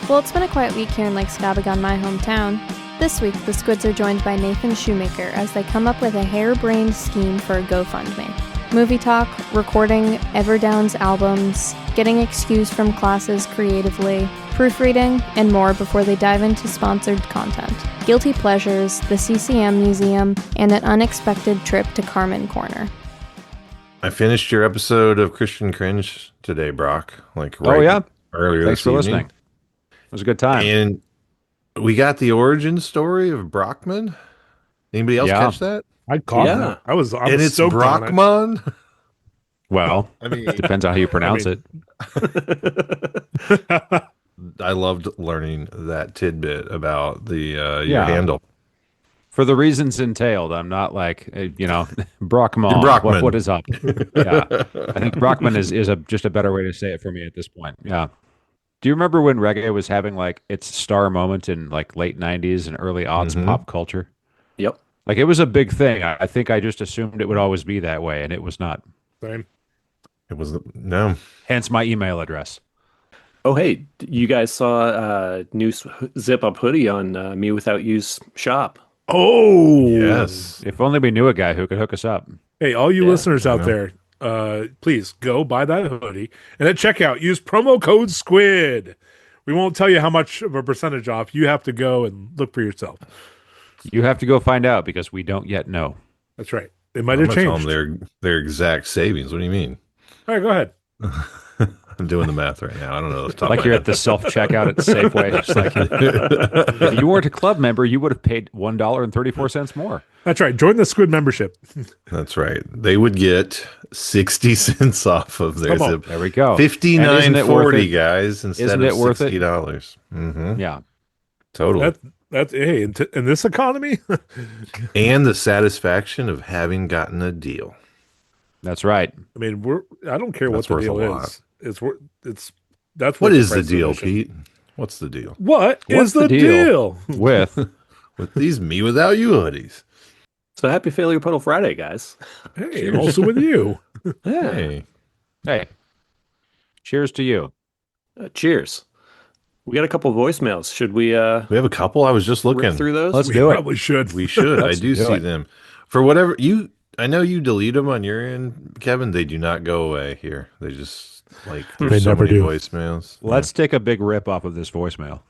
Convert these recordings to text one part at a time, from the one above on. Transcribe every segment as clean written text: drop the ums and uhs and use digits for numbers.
Well, it's been a quiet week here in Lake Scabagon, my hometown. This week, the Squids are joined by Nathan Shumaker as they come up with a harebrained scheme for a GoFundMe. Movie talk, recording Everdown's albums, getting excused from classes creatively, proofreading, and more before they dive into sponsored content, guilty pleasures, the CCM Museum, and an unexpected trip to Carmen Corner. I finished your episode of Christian Cringe today, Brock. Earlier Thanks this for evening. listening. It was a good time. And we got the origin story of Brockman. Anybody else catch that? I caught that. I was it's stoked on it. Brockman. Well, I mean, depends on how you pronounce it. I loved learning that tidbit about the your handle. For the reasons entailed, I'm not like, Brockman. Brockman. What is up? Yeah. I think Brockman is just a better way to say it for me at this point. Yeah. Do you remember when reggae was having like its star moment in like late 90s and early aughts pop culture? Yep. Like it was a big thing. I think I just assumed it would always be that way, and it was not. Same. It was no. Hence my email address. Oh, hey, you guys saw a new zip-up hoodie on Me Without You's shop. Oh, yes. If only we knew a guy who could hook us up. Hey, all you listeners out there, please go buy that hoodie. And at checkout, use promo code SQUID. We won't tell you how much of a percentage off. You have to go and look for yourself. You have to go find out because we don't yet know. That's right. It might have changed. Their exact savings. What do you mean? All right, go ahead. I'm doing the math right now. I don't know. Like you're at the self-checkout at Safeway. It's like, if you weren't a club member, you would have paid $1.34 more. That's right. Join the Squid membership. That's right. They would get 60 cents off of their zip. There we go. $59.40, guys, instead isn't of it worth $60. Mm-hmm. Yeah. Totally. That's hey, in this economy. And the satisfaction of having gotten a deal. That's right. I mean, I don't care what the deal is. That's what is the deal, Pete? What's the deal? What's the deal with these Me Without You hoodies? So happy Failure Puddle Friday, guys. Hey, and also with you. Yeah. Hey. Cheers to you. Cheers. We got a couple of voicemails. Should we? We have a couple. I was just looking through those. Let's do it. Probably should. We should. I do see them. For whatever I know you delete them on your end, Kevin. They do not go away here. They just they so never do. Voicemails. Let's take a big rip off of this voicemail.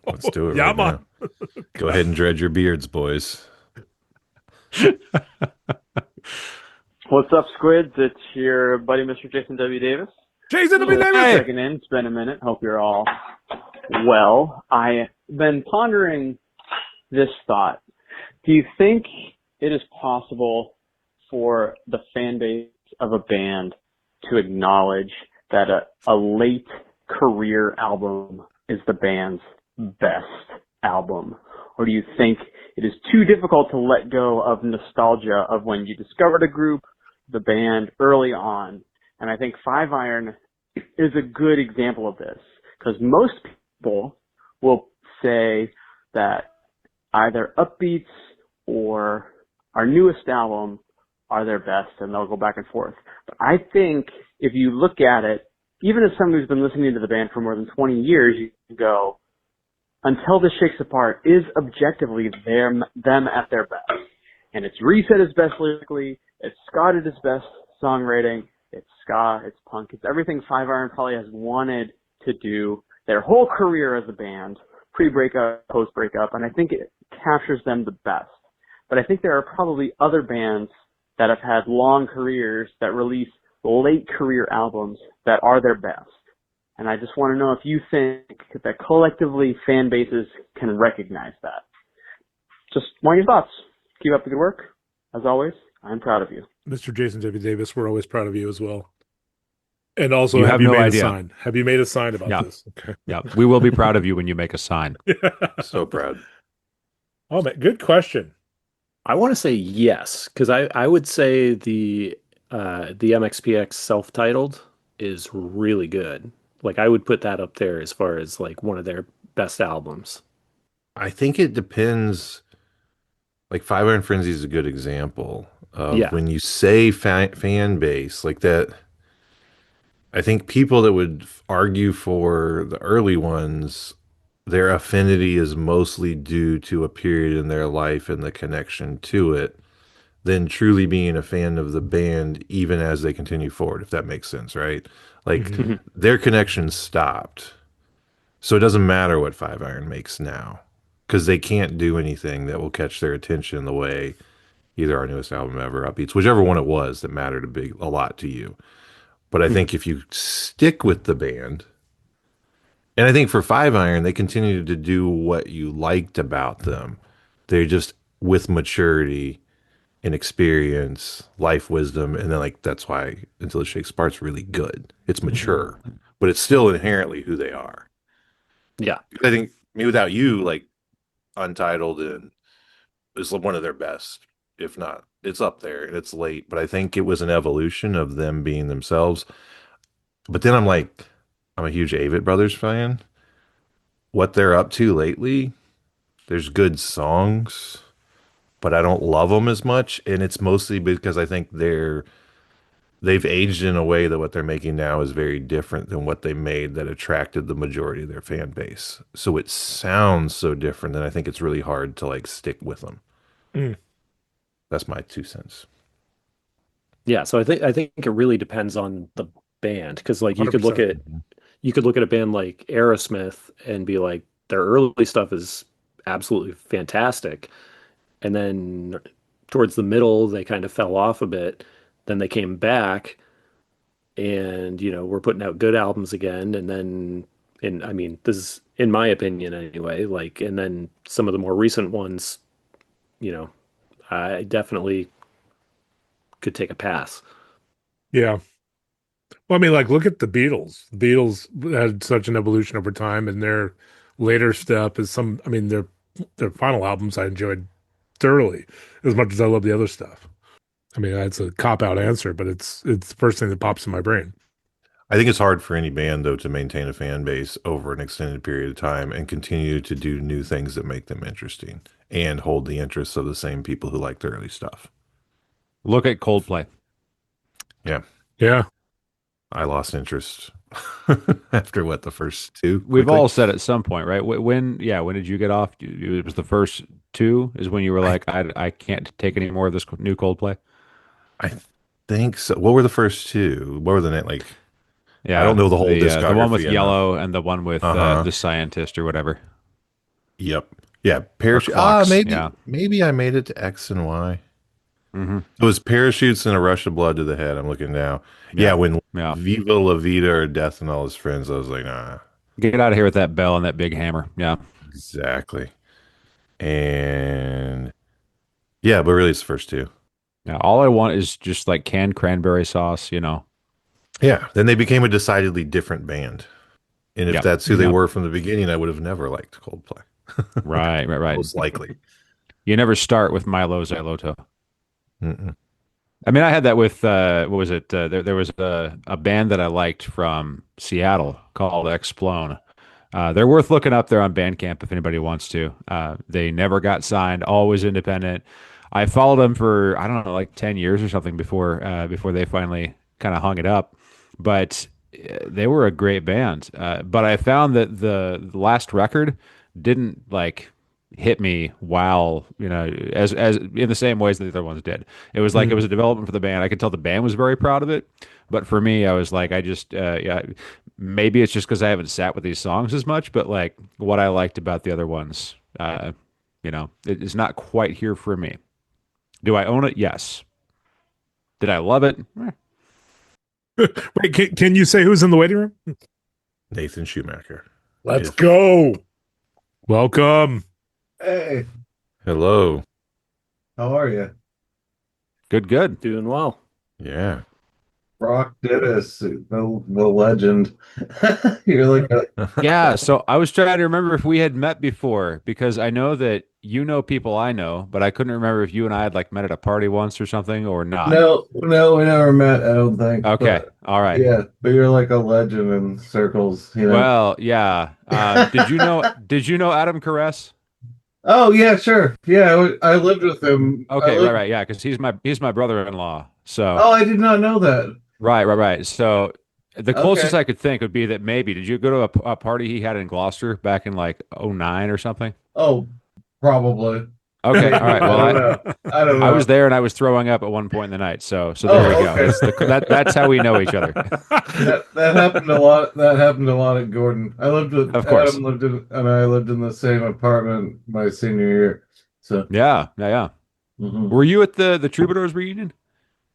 Let's do it. Yeah, right now. Go ahead and dread your beards, boys. What's up, Squids? It's your buddy, Mr. Jason W. Davis. Jason W. Davis! Checking in. It's been a minute. Hope you're all well. I've been pondering this thought. Do you think it is possible for the fan base of a band to acknowledge that a late career album is the band's best album? Or do you think it is too difficult to let go of nostalgia of when you discovered a group, the band, early on? And I think Five Iron is a good example of this, because most people will say that either Upbeats or our newest album are their best, and they'll go back and forth. But I think if you look at it, even as someone who's been listening to the band for more than 20 years, you can go, Until This Shakes Apart is objectively them at their best. And it's Reese at his best lyrically, it's Scott at his best songwriting, it's ska, it's punk, it's everything Five Iron probably has wanted to do their whole career as a band, pre-breakup, post-breakup, and I think it captures them the best. But I think there are probably other bands that have had long careers that release late career albums that are their best. And I just want to know if you think that collectively fan bases can recognize that. Just want your thoughts. Keep up the good work. As always, I'm proud of you. Mr. Jason W. Davis, we're always proud of you as well. And also, you have you no made idea. a sign? Have you made a sign about this? Okay. Yeah, we will be proud of you when you make a sign. So proud. Oh, man, good question. I want to say yes, because I would say the MXPX self-titled is really good. Like I would put that up there as far as like one of their best albums. I think it depends. Like Five Iron Frenzy is a good example of when you say fan base like that. I think people that would argue for the early ones, their affinity is mostly due to a period in their life and the connection to it, than truly being a fan of the band even as they continue forward, if that makes sense, right? Like Mhm. Mhm. their connection stopped. So it doesn't matter what Five Iron makes now because they can't do anything that will catch their attention the way either our newest album ever, Upbeats, whichever one it was that mattered a lot to you. But I Mhm. think if you stick with the band, and I think for Five Iron, they continued to do what you liked about them. They're just with maturity and experience, life wisdom, and then like that's why Until It Shakes Apart's really good. It's mature, but it's still inherently who they are. Yeah. I think me without you, like Untitled and is one of their best, if not, it's up there and it's late. But I think it was an evolution of them being themselves. But then I'm a huge Avett Brothers fan. What they're up to lately, there's good songs, but I don't love them as much, and it's mostly because I think they've aged in a way that what they're making now is very different than what they made that attracted the majority of their fan base. So it sounds so different that I think it's really hard to like stick with them. Mm. That's my 2 cents. Yeah. So I think it really depends on the band because like 100%. you could look at a band like Aerosmith and be like their early stuff is absolutely fantastic, and then towards the middle they kind of fell off a bit. Then they came back and we're putting out good albums again, and then and I mean this is in my opinion anyway, like and then some of the more recent ones, you know, I definitely could take a pass. Yeah. Well, I mean, like, look at the Beatles. The Beatles had such an evolution over time, and their later stuff is some. I mean, their final albums I enjoyed thoroughly as much as I love the other stuff. I mean, that's a cop out answer, but it's the first thing that pops in my brain. I think it's hard for any band though to maintain a fan base over an extended period of time and continue to do new things that make them interesting and hold the interests of the same people who like the early stuff. Look at Coldplay. Yeah, Yeah. I lost interest after what the first two We've quickly. all said at some point, right? When did you get off? It was the first two is when you were like, I can't take any more of this new Coldplay. I think so. What were the first two? What were the like? I don't Yeah, know the whole the one with discography enough. Yellow and the one with Uh-huh. the scientist or whatever, Yep. Yeah. or Parachute. clocks. Maybe Yeah. maybe I made it to X and Y. Hmm. It was parachutes and a rush of blood to the head. I'm looking now. Yeah, Yeah. when Yeah. Viva La Vida or Death and all his friends, I was like, nah, Get out of here with that bell and that big hammer. Yeah. exactly. And yeah, but really it's the first two. Yeah. All I want is just like canned cranberry sauce, you know. Yeah. Then they became a decidedly different band. And if Yeah. that's who they Yeah. were from the beginning, I would have never liked Coldplay. Right. Most likely. You never start with Milo Xyloto. Mm-mm. I mean, I had that with what was it? There was a band that I liked from Seattle called Explone. They're worth looking up there on Bandcamp if anybody wants to. They never got signed, always independent. I followed them for I don't know, like 10 years or something before they finally kind of hung it up. But they were a great band. But I found that the last record didn't like hit me wow, as in the same ways that the other ones did. It was like it Mm. was a development for the band. I could tell the band was very proud of it, but for me, I was like, I just yeah, maybe it's just because I haven't sat with these songs as much, but like what I liked about the other ones, it's not quite here for me. Do I own it? Yes. Did I love it? Wait, can you say who's in the waiting room? Nathan Shumaker. Let's If- go. Welcome. Hey, Hello. how are you? Good. Doing well. Yeah. Brock Dittus, the legend. You're like Yeah, so I was trying to remember if we had met before because I know that you know people I know, but I couldn't remember if you and I had like met at a party once or something or not. no, we never met, I don't think. Okay. But, All right. yeah, but you're like a legend in circles, you know. Well, yeah. Did you know Adam Caress? Oh yeah, sure. Yeah, I lived with him. Okay, right. Yeah, because he's my brother-in-law. So Oh, I did not know that. right. So The closest Okay. I could think would be that maybe did you go to a party he had in Gloucester back in like '09 or something? Oh, probably. Okay, all Maybe. right. I Well, don't know. I don't I was know. there and I was throwing up at one point in the night. So there we Oh, go. okay. That's how we know each other. That happened a lot. That happened a lot at Gordon. I lived with Of course. Adam lived in and I lived in the same apartment my senior year. So Yeah. mhm. Were you at the Troubadours reunion?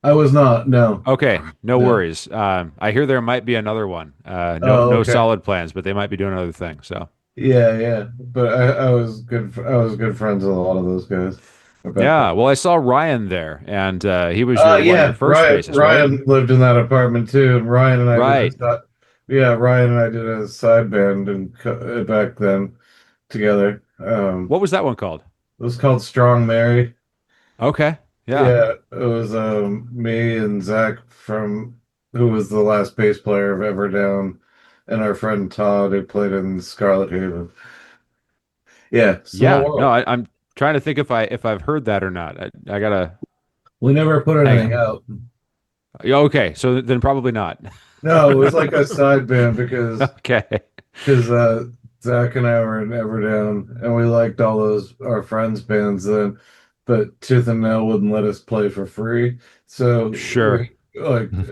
I was not. No. Okay, no No. worries. I hear there might be another one. Oh, No okay. solid plans, but they might be doing another thing. So Yeah. But I was good. I was good friends with a lot of those guys. Back yeah. then. Well, I saw Ryan there, and he was your one of your Yeah. first bases, right? Ryan lived in that apartment too, and Ryan and I did Right. Ryan and I did a side band back then together. What was that one called? It was called Strong Mary. Okay. Yeah. Yeah, it was me and Zach from who was the last bass player of Everdown, and our friend Todd who played in Scarlet Haven. Yeah, small Yeah. No, world. I'm trying to think if I've heard that or not. I gotta We never put hang anything on. out. Yeah, okay, so then probably not. No, it was like a side band because Okay. because Zach and I were in Everdown and we liked all those our friends' bands then, but Tooth and Nail wouldn't let us play for free. So Sure. we like with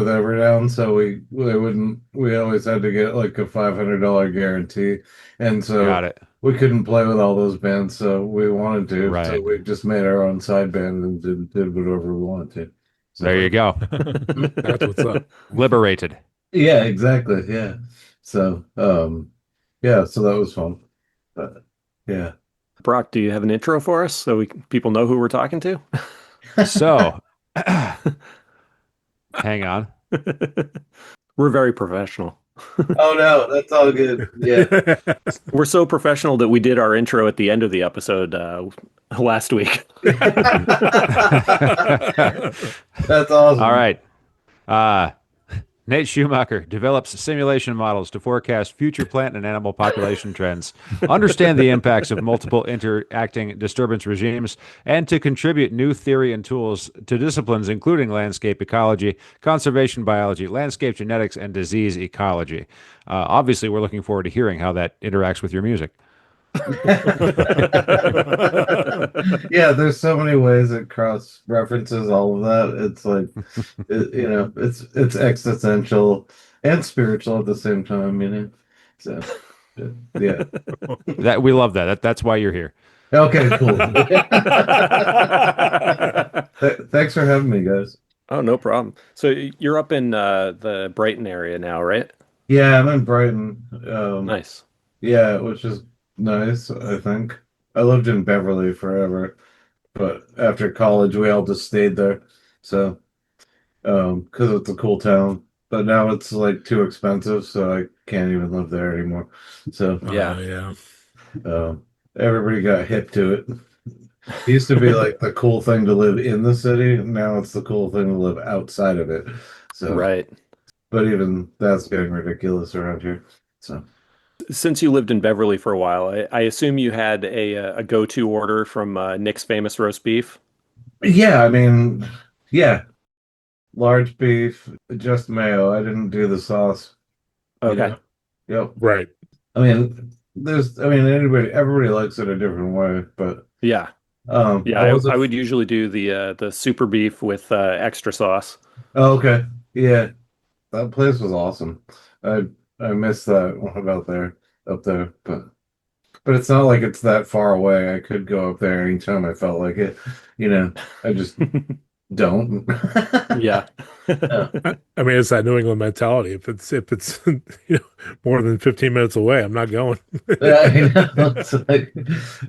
Everdown, so we always had to get like a $500 guarantee. And Got so it. we couldn't play with all those bands, so we wanted to. So Right. we just made our own side band and did whatever we wanted to. There you So go. That's what's up. Liberated. yeah, exactly. Yeah. So yeah, so that was fun. But yeah. Brock, do you have an intro for us so people know who we're talking to? So, hang on. We're very professional. Oh no, that's all good. Yeah. We're so professional that we did our intro at the end of the episode last week. That's awesome. All right. Nate Shumaker develops simulation models to forecast future plant and animal population trends, understand the impacts of multiple interacting disturbance regimes, and to contribute new theory and tools to disciplines including landscape ecology, conservation biology, landscape genetics, and disease ecology. Obviously, we're looking forward to hearing how that interacts with your music. Yeah, there's so many ways it cross references all of that. It's like it's existential and spiritual at the same time, you know. So yeah. That we love that. That's why you're here. Okay, cool. Thanks for having me, guys. Oh, no problem. So you're up in the Brighton area now, right? Yeah, I'm in Brighton. Nice. Yeah, which is nice, I think. I lived in Beverly forever, but after college we all just stayed there. So, because it's a cool town. But now it's like too expensive, so I can't even live there anymore. So, Yeah. everybody got hip to it. It used to be like the cool thing to live in the city. Now it's the cool thing to live outside of it. So, Right. but even that's getting ridiculous around here. So. Since you lived in Beverly for a while, I assume you had a go-to order from Nick's Famous Roast Beef. Yeah, I mean, yeah, large beef, just mayo. I didn't do the sauce. Okay. know? Yep. Right. I mean, everybody likes it a different way, but Yeah. Yeah, I would usually do the super beef with extra sauce. Oh, okay. Yeah, that place was awesome. I miss that one up there, but it's not like it's that far away. I could go up there anytime I felt like it. I just don't. Yeah. I mean, it's that New England mentality. If it's more than 15 minutes away, I'm not going. It's like,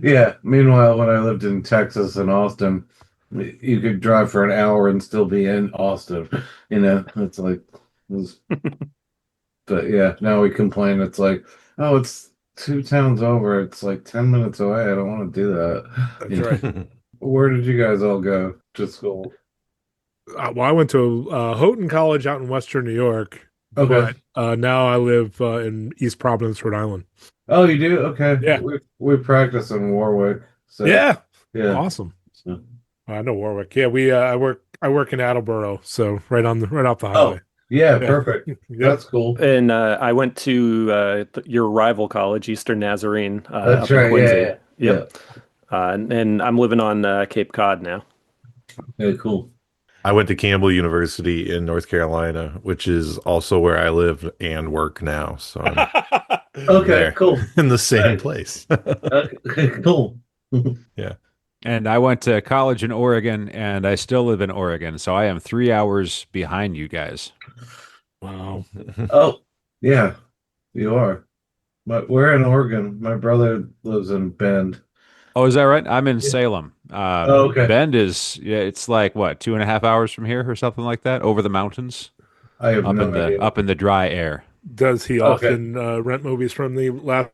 yeah. Meanwhile, when I lived in Texas and Austin, you could drive for an hour and still be in Austin. It's like, but yeah. Now we complain. It's like, oh, it's 2 towns over. It's like 10 minutes away. I don't want to do that. That's right. Where did you guys all go to school? Well, I went to Houghton College out in Western New York. Okay. But now I live in East Providence, Rhode Island. Oh, you do? Okay. Yeah. We practice in Warwick. So Yeah. awesome. So, I know Warwick. Yeah, I work in Attleboro, so right off the highway. Yeah, Yeah. perfect. Yep. That's cool. And I went to your rival college, Eastern Nazarene, That's up in right. Quincy. Yeah, Yep. And I'm living on Cape Cod now. yeah, cool. I went to Campbell University in North Carolina, which is also where I live and work now. So I'm Okay, there cool. in the same Nice. place. Okay, cool. Yeah. And I went to college in Oregon, and I still live in Oregon, so I am 3 hours behind you guys. Wow. Oh, yeah, you are. But we're in Oregon. My brother lives in Bend. Oh, is that right? I'm in Yeah. Salem. Oh, okay. Bend is, yeah, it's like what, 2.5 hours from here or something like that, over the mountains, I have up no in the idea. up in the dry air. Does he Okay. often rent movies from the last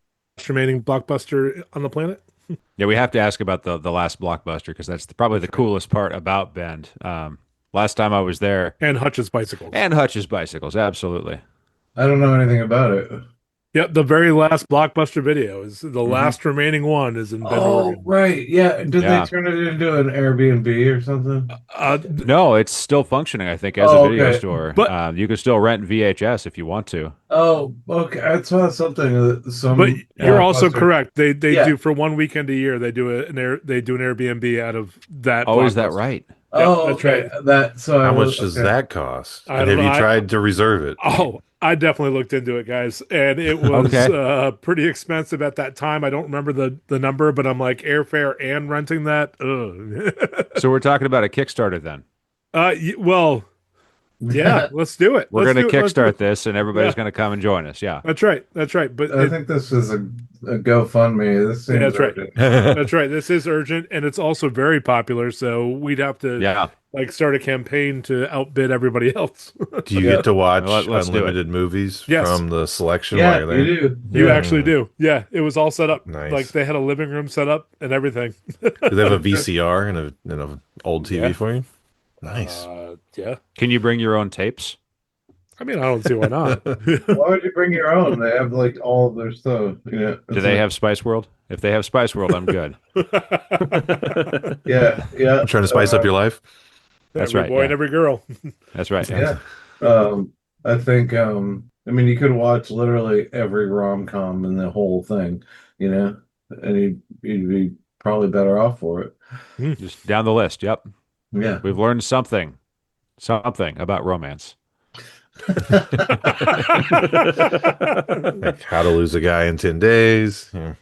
remaining blockbuster on the planet? Yeah, we have to ask about the last blockbuster because that's probably the coolest part about Bend. Last time I was there, And Hutch's bicycles. and Hutch's bicycles, absolutely. I don't know anything about it. Yep, the very last blockbuster video is the Mhm. last remaining one is in Bend, Oh, Oregon. right. Yeah. Did Yeah. they turn it into an Airbnb or something? No, it's still functioning, I think, as a Oh, video okay. store. But- You can still rent VHS if you want to. Oh, okay. I saw something. But you're also blockbuster- correct. They Yeah. do for one weekend a year. They do an Airbnb out of that. Oh, is that blockbuster. right? Oh, that's okay. right. That so I How was, much does okay. that cost? I And don't have you know. tried to reserve it? Oh, I definitely looked into it, guys, and it was Okay. pretty expensive at that time. I don't remember the number, but I'm like airfare and renting that. Ugh. So we're talking about a Kickstarter then. Well, yeah, let's do it. We're Let's going to do it. Let's do kickstart it. this, and everybody's Yeah. going to come and join us. Yeah. That's right. That's right. But I think this is a GoFundMe. This seems that's right. urgent. That's right. This is urgent, and it's also very popular. So we'd have to Yeah. like start a campaign to outbid everybody else. Do you Yeah. get to watch Let's do it. unlimited movies Yes. from the selection while Yeah, you're there? you do. You Yeah. actually do. Yeah, it was all set up. Nice. Like they had a living room set up and everything. Do they have a VCR and a old TV Yeah. for you? Nice. Yeah. Can you bring your own tapes? I mean, I don't see why not. Why would you bring your own? They have like all of their stuff. Do they have Spice World? If they have Spice World, I'm good. Yeah, yeah. Trying to spice up your life? That's every right, boy yeah. and every girl. That's right. Yeah. I think. I mean, you could watch literally every rom-com in the whole thing. And you'd be probably better off for it. Just down the list. Yep. Yeah. We've learned something about romance. Like How to Lose a Guy in 10 Days. Yeah.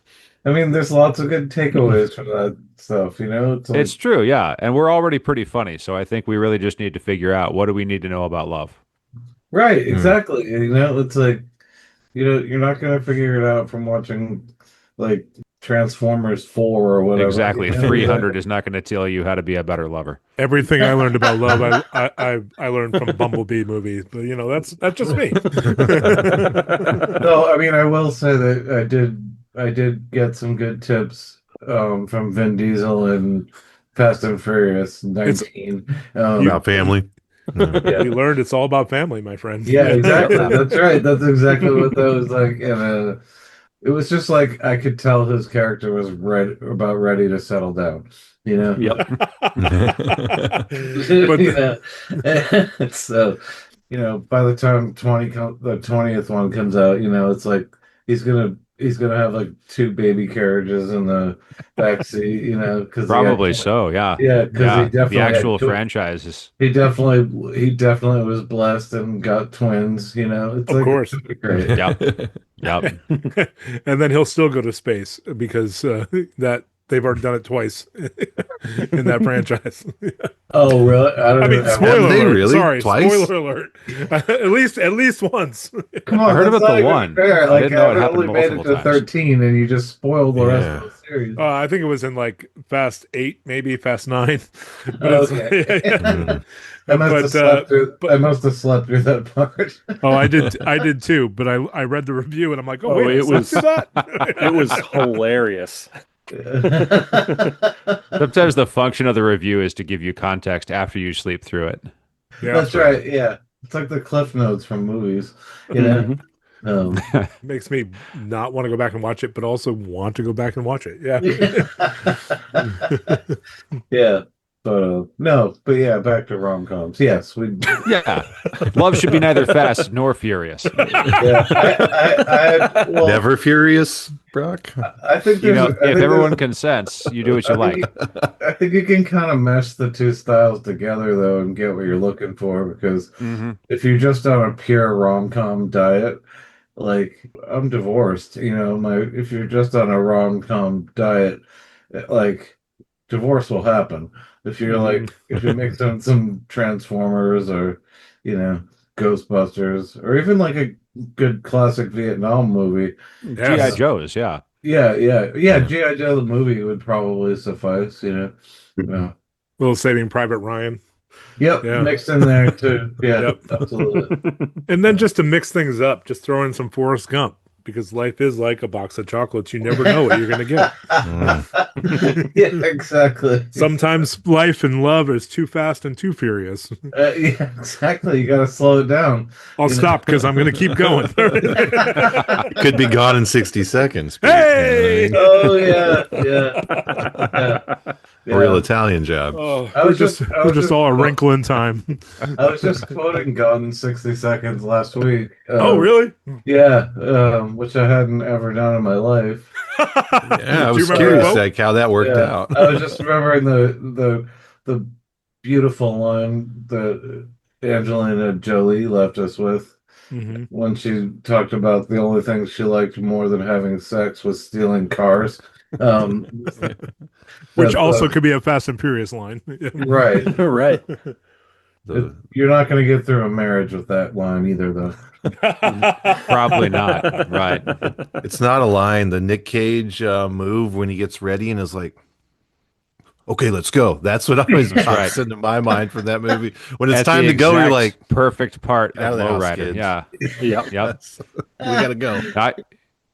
I mean, there's lots of good takeaways from that stuff. It's like, It's true, yeah. And we're already pretty funny, so I think we really just need to figure out what do we need to know about love. right, exactly. It's like, you're not gonna figure it out from watching like Transformers 4 or whatever. Exactly. 300 is not going to tell you how to be a better lover. Everything I learned about love, I learned from Bumblebee movie. But that's just me. No, I mean, I will say that I did get some good tips from Vin Diesel and Fast and Furious 19. About family. Yeah. We learned it's all about family, my friend. Yeah, exactly. That's right. That's exactly what that was like. And it was just like I could tell his character was about ready to settle down. Yep. But so, by the time the 20th one comes out, it's like he's gonna have like 2 baby carriages in the backseat, because Probably so, yeah. Yeah, because he definitely the actual had franchise is. He definitely was blessed and got twins. It's Of course. it's great. Yep. Yep. And then he'll still go to space because that they've already done it twice in that franchise. Oh, really? I mean, spoiler Haven't they alert. really? Sorry, Twice? spoiler alert. at least once. Come on, I heard that's about not the even one. fair. I Like, didn't know it I happened only made it multiple to times. 13, and you just spoiled the rest Yeah. of the series. I think it was in like Fast 8, maybe Fast 9. But Okay. yeah. I must have slept through. I must have slept through that part. Oh, I did too. But I read the review and I'm like, Oh, wait, it was- that. It was hilarious. Sometimes the function of the review is to give you context after you sleep through it. Yeah, That's right. Yeah, it's like the cliff notes from movies. makes me not want to go back and watch it, but also want to go back and watch it. Yeah. Yeah, No, but yeah, back to rom-coms. Yes, we. Yeah, love should be neither fast nor furious. Yeah, well, Never furious, Brock. I think You there's. know, I if think everyone there's- consents, you do what you I think like. I think you can kind of mesh the two styles together though, and get what you're looking for. Because Hmm. if you're just on a pure rom-com diet, like I'm divorced, if you're just on a rom-com diet, like divorce will happen. If you're like if you mix in some Transformers or you know Ghostbusters or even like a good classic Vietnam movie. GI Yes. Joes, yeah. Yeah. G.I. Joe the movie would probably suffice. Little Saving Private Ryan. Yep, Yeah. mixed in there too. Yeah, Yep. absolutely. And then just to mix things up, just throw in some Forrest Gump because life is like a box of chocolates. You never know what you're going to get. Yeah, exactly. Sometimes life and love is too fast and too furious. Yeah, exactly. You got to slow it down. I'll stop because I'm going to keep going. Could be gone in 60 seconds. Pete, Hey! you know what Oh yeah. I mean? A real Italian job. Oh, I we're was just, just- I we're was just just- all a wrinkle in time. I was just quoting Gone in 60 Seconds last week. Oh, really? Yeah, which I hadn't ever done in my life. Yeah, I Do you was remember curious both? like how that worked Yeah, out. I was just remembering the beautiful line that Angelina Jolie left us with Mhm. when she talked about the only thing she liked more than having sex was stealing cars. Which But, also could be a Fast and Furious line. right. Right. You're not going to get through a marriage with that line either, though. Probably not. Right. It's not a line. The Nick Cage move when he gets ready and is like, okay, let's go. That's what always pops into my mind from that movie. When it's At time the to go, you're exact like, perfect part out of of the house, Lowrider. kids. Yeah. Yep. Yep. we gotta go.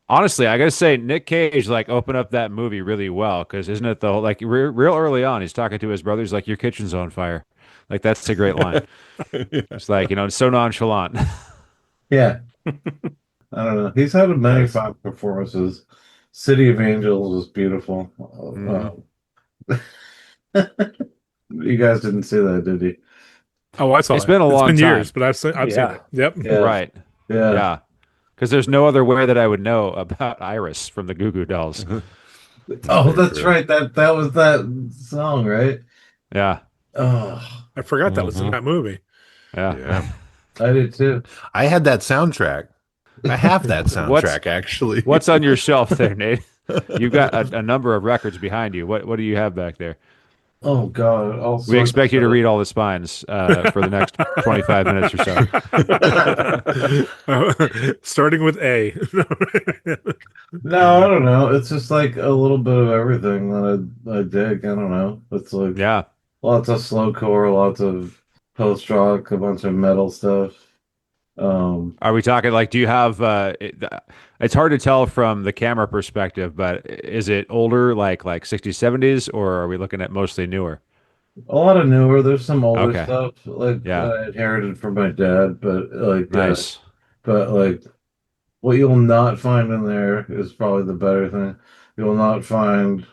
Honestly, I gotta say, Nick Cage like opened up that movie really well because isn't it though? Like real early on, he's talking to his brothers like, "Your kitchen's on fire." Like that's a great line. It's like it's so nonchalant. Yeah. I don't know. He's had many fine performances. City of Angels was beautiful. You guys didn't see that, did you? Oh, I saw It's it. been a long It's been time. years, but I've seen Yeah. it. Yep. Yeah. Right. Yeah. Yeah. Because there's no other way that I would know about Iris from the Goo Goo Dolls. Oh, that's right. That was that song, right? Yeah. Oh, I forgot that was in that movie. Yeah. Yeah. I did too. I had that soundtrack. I have that What's- soundtrack actually. What's on your shelf there, Nate? You've got a number of records behind you. What do you have back there? Oh God! We expect you to read all the spines for the next 25 minutes or so. Starting with A. No, I don't know. It's just like a little bit of everything that I dig. I don't know. It's like Yeah. lots of slowcore, lots of post rock, a bunch of metal stuff. Are we talking like, do you have, it's hard to tell from the camera perspective, but is it older, like 60s, 70s, or are we looking at mostly newer? A lot of newer. There's some older Okay. stuff like Yeah. I inherited from my dad, but like Nice. but like what you'll not find in there is probably the better thing. You'll not find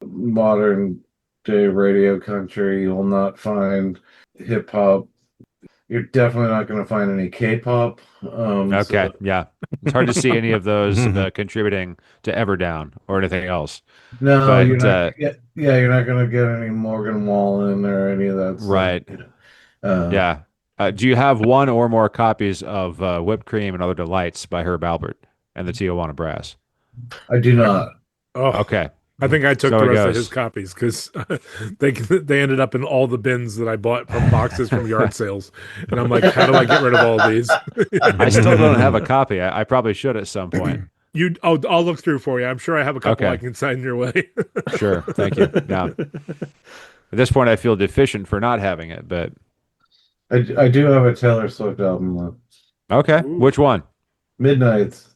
modern day radio country. You'll not find hip hop. You're definitely not going to find any K-pop. Okay. Yeah. It's hard to see any of those contributing to Everdown or anything else. No, But, you're not. You're not going to get any Morgan Wallen or any of that stuff. Right. Yeah. Do you have one or more copies of Whipped Cream and Other Delights by Herb Albert and the Tijuana Brass? I do not. Oh, Okay. I think I took So the it rest of goes. his copies because they ended up in all the bins that I bought from boxes from yard sales, and I'm like, how do I get rid of all these? I still don't have a copy. I probably should at some point. I'll look through for you. I'm sure I have a couple Okay. I can send your way. Sure. Thank you. Yeah. At this point, I feel deficient for not having it, but I do have a Taylor Swift album though. okay. Ooh. Which one? Midnights.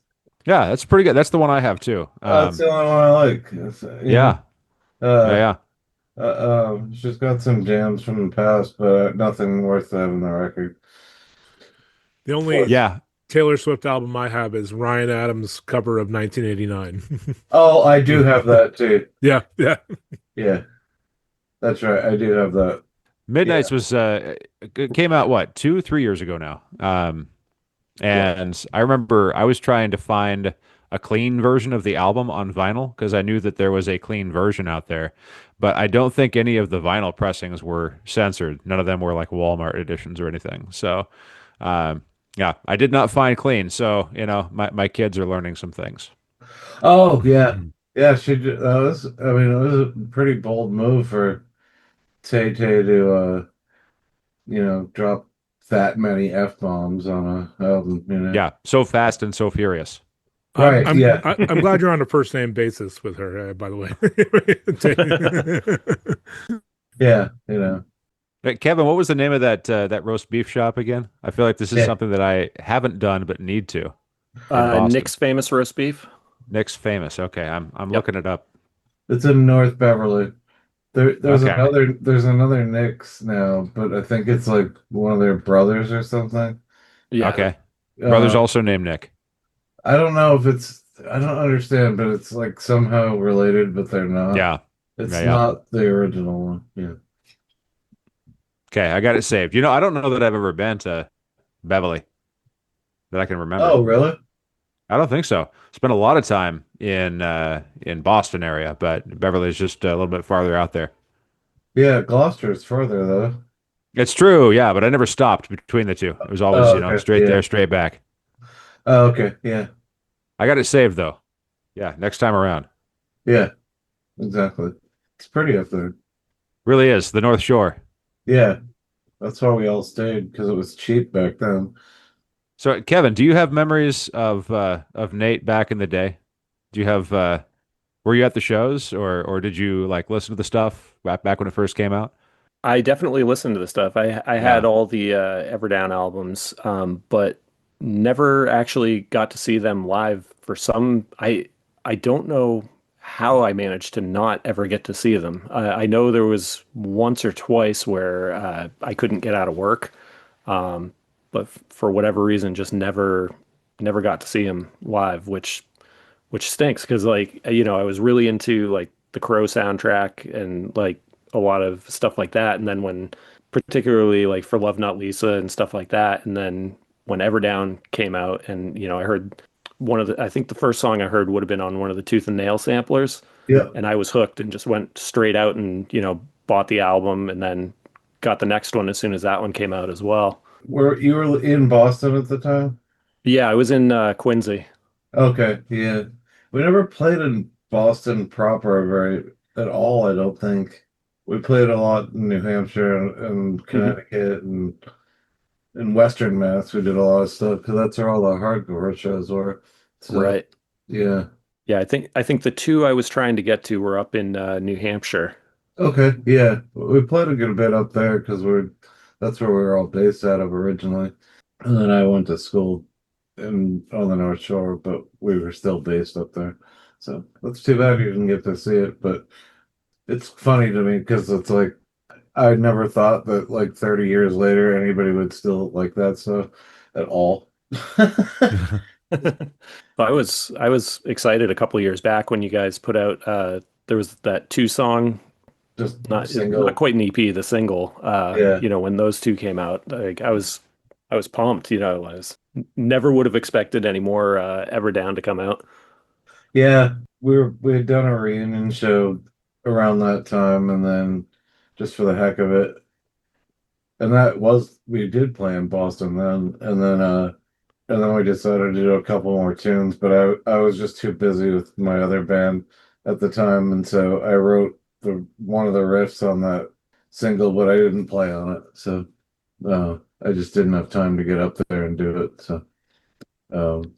Yeah, that's pretty good. That's the one I have too. That's the only one I like. Yeah. Yeah. She's got some jams from the past, but nothing worth having the record. The only Yeah. Taylor Swift album I have is Ryan Adams' cover of 1989. Oh, I do have that too. Yeah. Yeah. That's right. I do have that. Midnight's was it came out what 2, 3 years ago now. Yeah. And I remember I was trying to find a clean version of the album on vinyl because I knew that there was a clean version out there, but I don't think any of the vinyl pressings were censored. None of them were like Walmart editions or anything. So, yeah, I did not find clean. So, my kids are learning some things. Oh yeah, yeah. That was. I mean, it was a pretty bold move for Tay Tay to drop that many F-bombs on a album. Yeah, so fast and so furious. Right. Yeah. I'm glad you're on a first name basis with her. By the way. Yeah. Hey, Kevin, what was the name of that roast beef shop again? I feel like this is Yeah. something that I haven't done but need to. In Boston. Nick's Famous Roast Beef. Nick's Famous. Okay, I'm Yep. looking it up. It's in North Beverly. There's Okay. another Nick's now, but I think it's like one of their brothers or something. Yeah. Okay. Brother's Uh, also named Nick. I don't know if I don't understand, but it's like somehow related, but they're not. Yeah. It's Yeah. not the original one. Yeah. Okay, I got it saved. I don't know that I've ever been to Beverly that I can remember. Oh, really? I don't think so. Spent a lot of time in Boston area, but Beverly is just a little bit farther out there. Yeah, Gloucester is further though. It's true, yeah, but I never stopped between the two. It was always, Oh, okay. straight Yeah. there, straight back. Oh, okay. Yeah. I got it saved though. Yeah, next time around. Yeah. Exactly. It's pretty up there. Really is the North Shore. Yeah. That's why we all stayed because it was cheap back then. So, Kevin, do you have memories of Nate back in the day? Do you have were you at the shows or did you like listen to the stuff back when it first came out? I definitely listened to the stuff. I had all the Everdown albums, but never actually got to see them live. For some, I don't know how I managed to not ever get to see them. I know there was once or twice where I couldn't get out of work, but for whatever reason, just never got to see them live, which stinks because I was really into like the Crow soundtrack and like a lot of stuff like that. And then when particularly like for Love Not Lisa and stuff like that, and then when Everdown came out and I heard I think the first song I heard would have been on one of the Tooth and Nail samplers, Yeah. and I was hooked and just went straight out and bought the album and then got the next one as soon as that one came out as well. You were in Boston at the time? Yeah, I was in Quincy. Okay, yeah. We never played in Boston proper very at all, I don't think. We played a lot in New Hampshire and Connecticut and in Western Mass. We did a lot of stuff because that's where all the hardcore shows were. So, Right. yeah. Yeah, I think the two I was trying to get to were up in New Hampshire. Okay, yeah. We played a good bit up there because that's where we were all based out of originally. And then I went to school on the North Shore, but we were still based up there. So that's too bad you didn't get to see it, but it's funny to me because it's like I never thought that like 30 years later anybody would still like that stuff at all. I was excited a couple years back when you guys put out there was that two song, Just not single. not quite an EP, the single. Yeah. When those two came out, like I was pumped. I was never would have expected any more Everdown to come out. Yeah, we had done a reunion show around that time, and then just for the heck of it, and we did play in Boston then, and then we decided to do a couple more tunes, but I was just too busy with my other band at the time, and so I wrote one of the riffs on that single, but I didn't play on it, so I just didn't have time to get up there and do it. So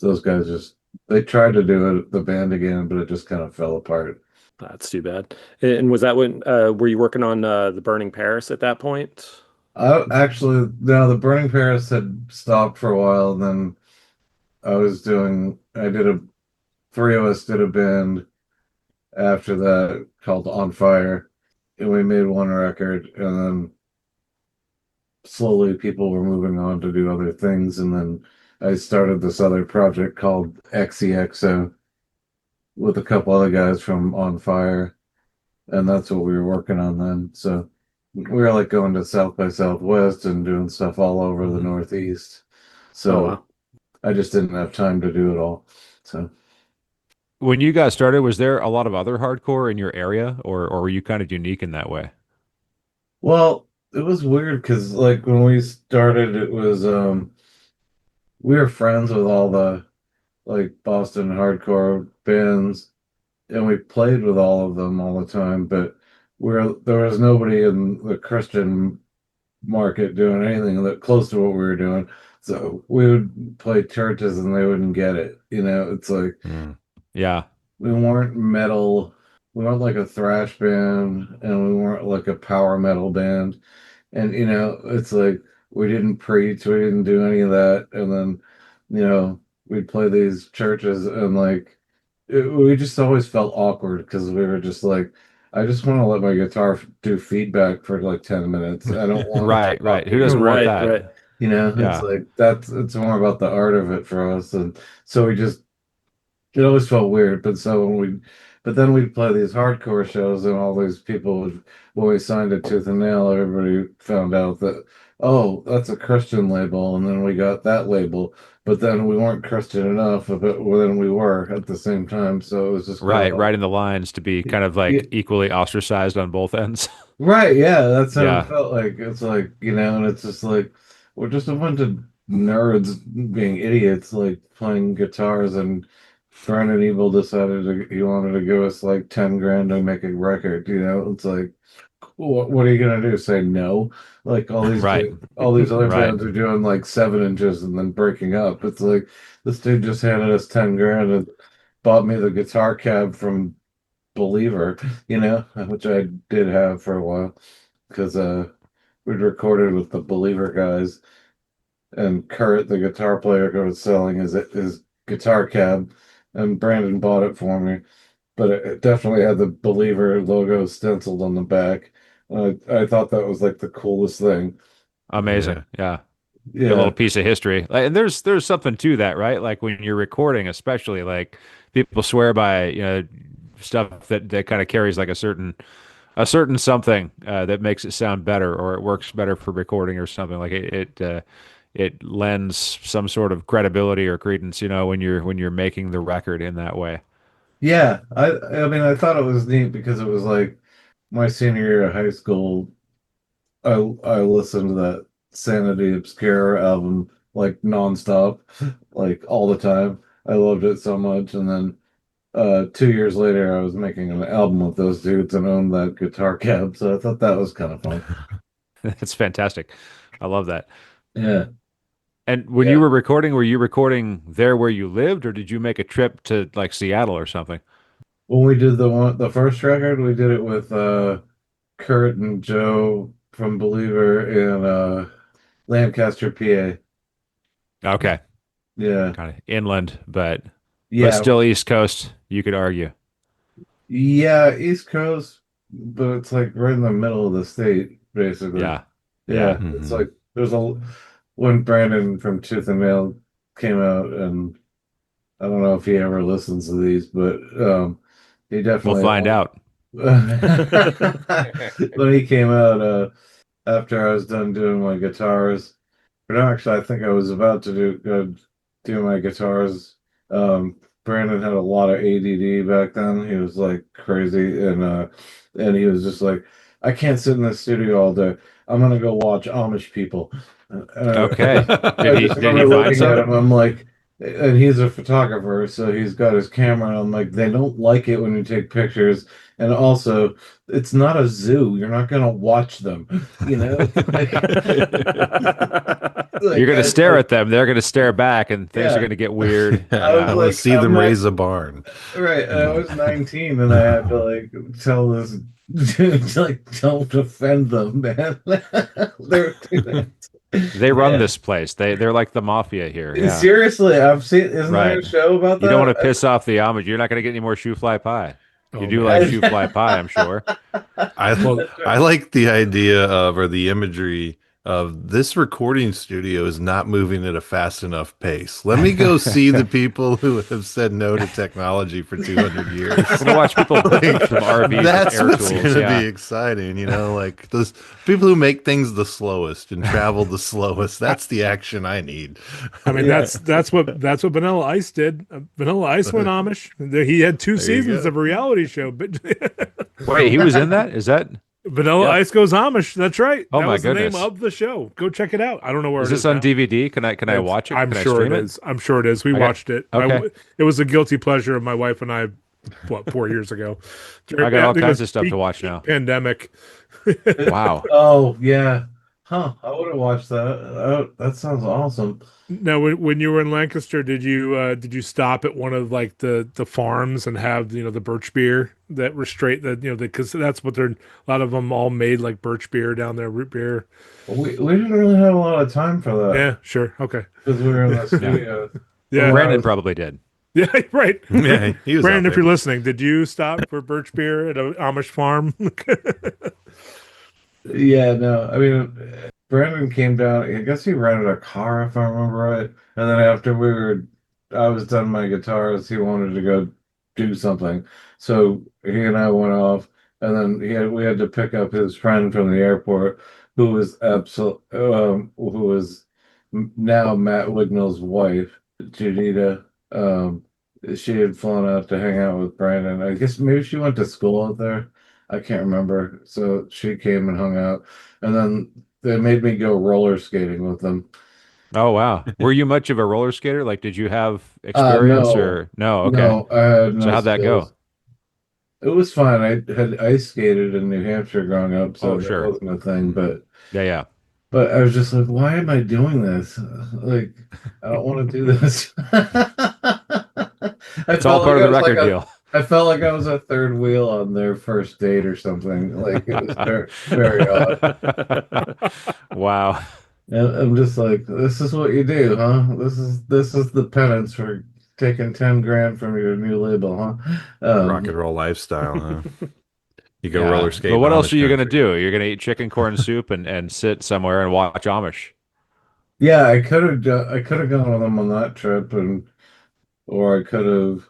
those guys they tried to do it, the band again, but it just kind of fell apart. That's too bad. And was that when were you working on the Burning Paris at that point? No, the Burning Paris had stopped for a while, and then three of us did a band after that called On Fire, and we made one record, and then slowly people were moving on to do other things, and then I started this other project called XEXO with a couple other guys from On Fire, and that's what we were working on then. So we were like going to South by Southwest and doing stuff all over the Northeast. So Oh wow. I just didn't have time to do it all. So When you got started, was there a lot of other hardcore in your area, or were you kind of unique in that way? well, it was weird because like when we started, it was we were friends with all the like Boston hardcore bands, and we played with all of them all the time, but there was nobody in the Christian market doing anything that close to what we were doing. So we would play churches and they wouldn't get it. It's like Mm. Yeah. we weren't metal, we weren't like a thrash band, and we weren't like a power metal band. And it's like we didn't preach, we didn't do any of that. And then, we'd play these churches and like we just always felt awkward because we were just like, I just want to let my guitar do feedback for like 10 minutes. I don't want to Right, talk about right. Who doesn't want Right, that? right. it's Yeah. like it's more about the art of it for us. And so it always felt weird. But then we'd play these hardcore shows, and all these people when we signed to Tooth and Nail, everybody found out that, oh, that's a Christian label, and then we got that label. But then we weren't Christian enough, but then we were at the same time. So it was just kind of Right, like, right in the lines to be kind of yeah, like equally ostracized on both ends. right, yeah, that's how it Yeah. felt like. It's like, and it's just like we're just a bunch of nerds being idiots, like playing guitars, and Brandon Evil decided he wanted to give us like 10 grand to make a record. It's like, what are you gonna do? Say no? Like Right. all these other Right. bands are doing like 7 inches and then breaking up. It's like this dude just handed us 10 grand and bought me the guitar cab from Believer, which I did have for a while because we'd recorded with the Believer guys, and Kurt, the guitar player, was selling his guitar cab, and Brandon bought it for me. But it definitely had the Believer logo stenciled on the back. I thought that was like the coolest thing. Amazing. Yeah. Good little Yeah, piece of history. And there's something to that, right? Like when you're recording, especially like people swear by, stuff that kind of carries like a certain something that makes it sound better or it works better for recording or something. Like it lends some sort of credibility or credence, when you're making the record in that way. yeah. I mean, I thought it was neat because it was like my senior year of high school. I listened to that Sanity Obscura album like nonstop, like all the time. I loved it so much. And then 2 years later, I was making an album with those dudes and owned that guitar cab. So I thought that was kind of fun. That's fantastic. I love that. Yeah, And when you yeah. were you recording there where you lived, or did you make a trip to like Seattle or something? When we did the first record, we did it with Kurt and Joe from Believer in Lancaster, PA. Okay. Yeah, Kind of inland, but yeah, still East Coast, you could argue. yeah. East Coast, but it's like right in the middle of the state, basically. Yeah. Yeah. Yeah, it's like there's a when Brandon from Tooth and Nail came out, and I don't know if he ever listens to these, but he We'll definitely find out. when he came out after I was done doing my guitars. But no, actually, I think I was about to do my guitars. Brandon had a lot of ADD back then. He was like crazy, and he was just like, I can't sit in the studio all day. I'm gonna go watch Amish people. Okay. I Did he just did he remember find looking at some? him. I'm like, and he's a photographer, so he's got his camera, and I'm like, they don't like it when you take pictures, and also, it's not a zoo. You're not gonna watch them, Like, You're like going to I stare like, at them. They're going to stare back, and things are yeah. going to get weird. Yeah, I was I want to like, see I'm them not raise a barn. right. I was 19, and I had to like tell this dude like, don't offend them, man. They're They run yeah. this place. They're like the mafia here. Yeah. Seriously, I've seen. Isn't there Right. a show about You don't want to that? piss off the Amish. You're not going to get any more shoe fly pie. You Oh do like man. shoe fly pie, I'm sure. I Well, I like the idea of or the imagery of this recording studio is not moving at a fast enough pace. Let me go see the people who have said no to technology for 200 years. I'm gonna watch people build some RVs That's with air what's tools. going to Yeah. be exciting, like those people who make things the slowest and travel the slowest. That's the action I need. I mean, Yeah. that's what Vanilla Ice did. Vanilla Ice went Amish. He had 2 There you seasons go. of a reality show, but Wait, he was in that? Is that? Vanilla Yep. Ice Goes Amish. That's right. Oh That my was the name goodness. of the show. Go check it out. I don't know where Is it this is on now. DVD? Can I watch it? I'm Can I sure stream it is. I'm sure it is. We Okay. watched it. Okay. It was a guilty pleasure of my wife and I, 4 years ago. I got all think it kinds was of stuff to peak watch now. Pandemic. Wow. Oh yeah. Huh. I would have watched that. That sounds awesome. Now, when you were in Lancaster, did you stop at one of like the farms and have the birch beer that were straight that because that's what they're a lot of them all made like birch beer down there, root beer. We didn't really have a lot of time for that Yeah, sure, okay, because we were in the studio. yeah, Brandon probably did. yeah, right. Yeah, he was out Brandon, if there. you're listening, did you stop for birch beer at an Amish farm? Yeah, no. I mean, Brandon came down. I guess he rented a car, if I remember right. And then after I was done my guitars, he wanted to go do something. So he and I went off, and then we had to pick up his friend from the airport, who was now Matt Wignall's wife, Judita. She had flown out to hang out with Brandon. I guess maybe she went to school out there. I can't remember. So she came and hung out, and then they made me go roller skating with them. Oh wow. Were you much of a roller skater? Like, did you have experience No, or no? Okay. no, I had So no how'd that go? skills. It was fine. I had ice skated in New Hampshire growing up, so Oh, that sure. wasn't a thing. Yeah. But I was just like, why am I doing this? Like, I don't want to do this. It's all part of the record deal. I felt like I was a third wheel on their first date or something. Like it was very, very odd. Wow. And I'm just like, this is what you do, huh? This is the penance for taking 10 grand from your new label, huh? Rock and roll lifestyle, huh? You go Yeah. roller skate. But what else Amish are you gonna country. do? You're gonna eat chicken corn soup and sit somewhere and watch Amish. Yeah, I could have gone with them on that trip, or I could have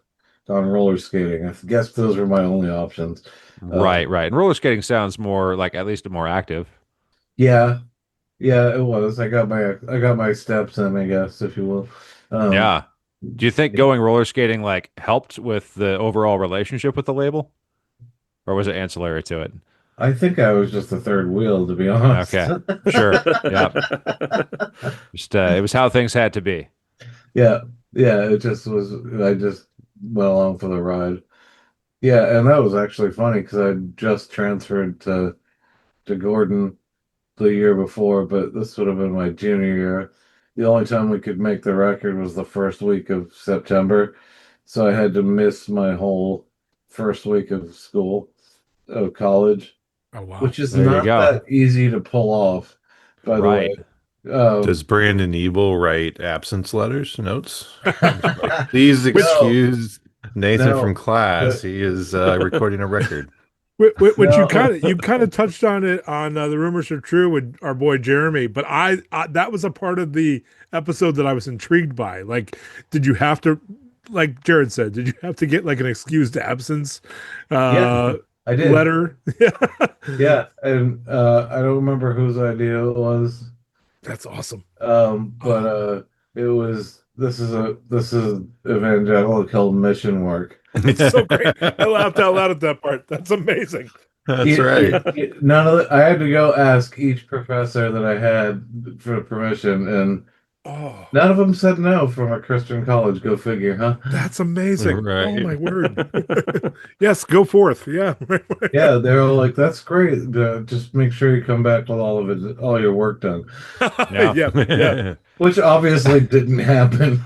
gone roller skating. I guess those were my only options. Right. And roller skating sounds more like at least more active. Yeah, yeah, it was. I got my steps in, I guess, if you will. Yeah. Do you think going roller skating like helped with the overall relationship with the label? Or was it ancillary to it? I think I was just the third wheel, to be honest. Okay. Sure. Yeah. Just it was how things had to be. Yeah, it just was. I just went along for the ride. Yeah, and that was actually funny because I just transferred to Gordon the year before, but this would have been my junior year. The only time we could make the record was the first week of September, so I had to miss my whole first week of college, Oh wow. which is There you not go. that easy to pull off, by the Right. way. Um, Does Brandon Ebel write absence letters, notes? Please excuse Nathan No. from class. He is recording a record. Which No. you kind of touched on it on the rumors are true with our boy Jeremy, but I that was a part of the episode that I was intrigued by. Like, did you have to, like Jared said, did you have to get like an excused absence Yeah, I did. letter? Yeah, and I don't remember whose idea it was. That's awesome. But this is evangelical mission work. It's so great. I laughed out loud at that part. That's amazing. That's right. I had to go ask each professor that I had for permission, and Oh, none of them said no from a Christian college. Go figure, huh? that's amazing. Right. Oh my word. Yes, go forth. Yeah. Yeah, they're all like, "That's great. Just make sure you come back with all your work done," Yeah. yeah. which obviously didn't happen.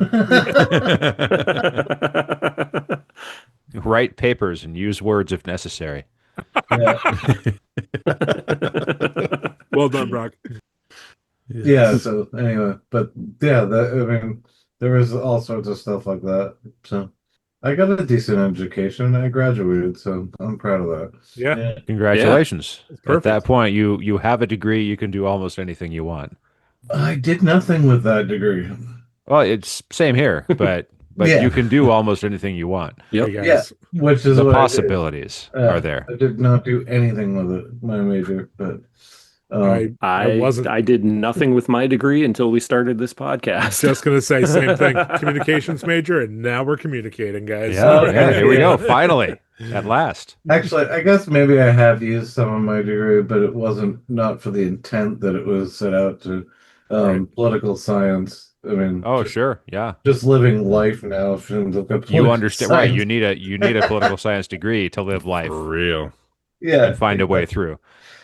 Write papers and use words if necessary. Yeah. Well done, Brock. Yeah, so anyway, but yeah, I mean, there was all sorts of stuff like that. So I got a decent education and I graduated, so I'm proud of that. Yeah, Congratulations. it's At that perfect. point, you have a degree. You can do almost anything you want. I did nothing with that degree. Well, it's same here, but Yeah, you can do almost anything you want. Hey Yep. yeah, guys, which is The what I did. possibilities are there. I did not do anything with it, my major, but um, I wasn't I did nothing with my degree until we started this just podcast. gonna say same thing. Communications major, and now we're communicating, guys. Yeah, yeah. okay, Here we yeah. go. Finally, at last. Actually, I guess maybe I have used some of my degree, but it wasn't not for the intent that it was set out to. Right. Political science. I mean, Oh, sure. Yeah. just living life now shouldn't look at You political understand, right? science. You need a political science degree to live life For real. Yeah, and find a way through.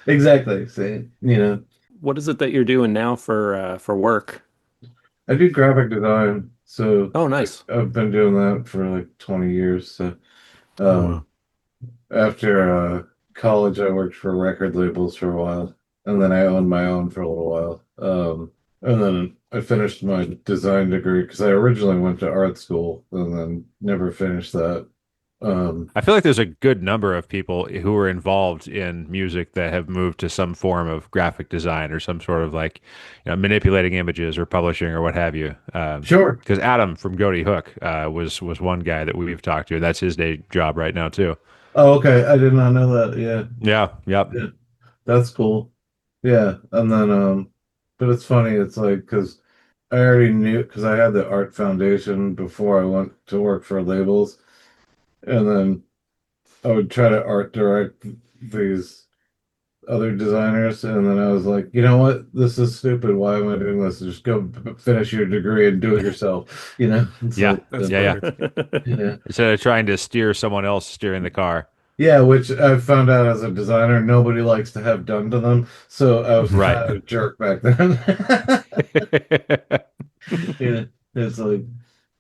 exactly. See, What is it that you're doing now for work? I do graphic design, so Oh, nice. I've been doing that for like 20 years. So, Oh, wow. after college, I worked for record labels for a while, and then I owned my own for a little while. And then I finished my design degree because I originally went to art school and then never finished that. I feel like there's a good number of people who are involved in music that have moved to some form of graphic design or some sort of like, manipulating images or publishing or what have you. Sure. Because Adam from Goaty Hook was one guy that we've talked to. That's his day job right now too. Oh, okay. I did not know that. Yeah. Yeah. Yep. Yeah. That's cool. Yeah. And then, but it's funny. It's like, because I already knew, because I had the art foundation before I went to work for labels. And then I would try to art direct these other designers. And then I was like, you know what? This is stupid. Why am I doing this? Just go finish your degree and do it yourself. It's Yeah. like, That's Yeah. Yeah. perfect. yeah. Instead of trying to steer someone else steering the car. Yeah, which I found out as a designer, nobody likes to have done to them. So I was Right. kind of a jerk back then. Yeah, it's like,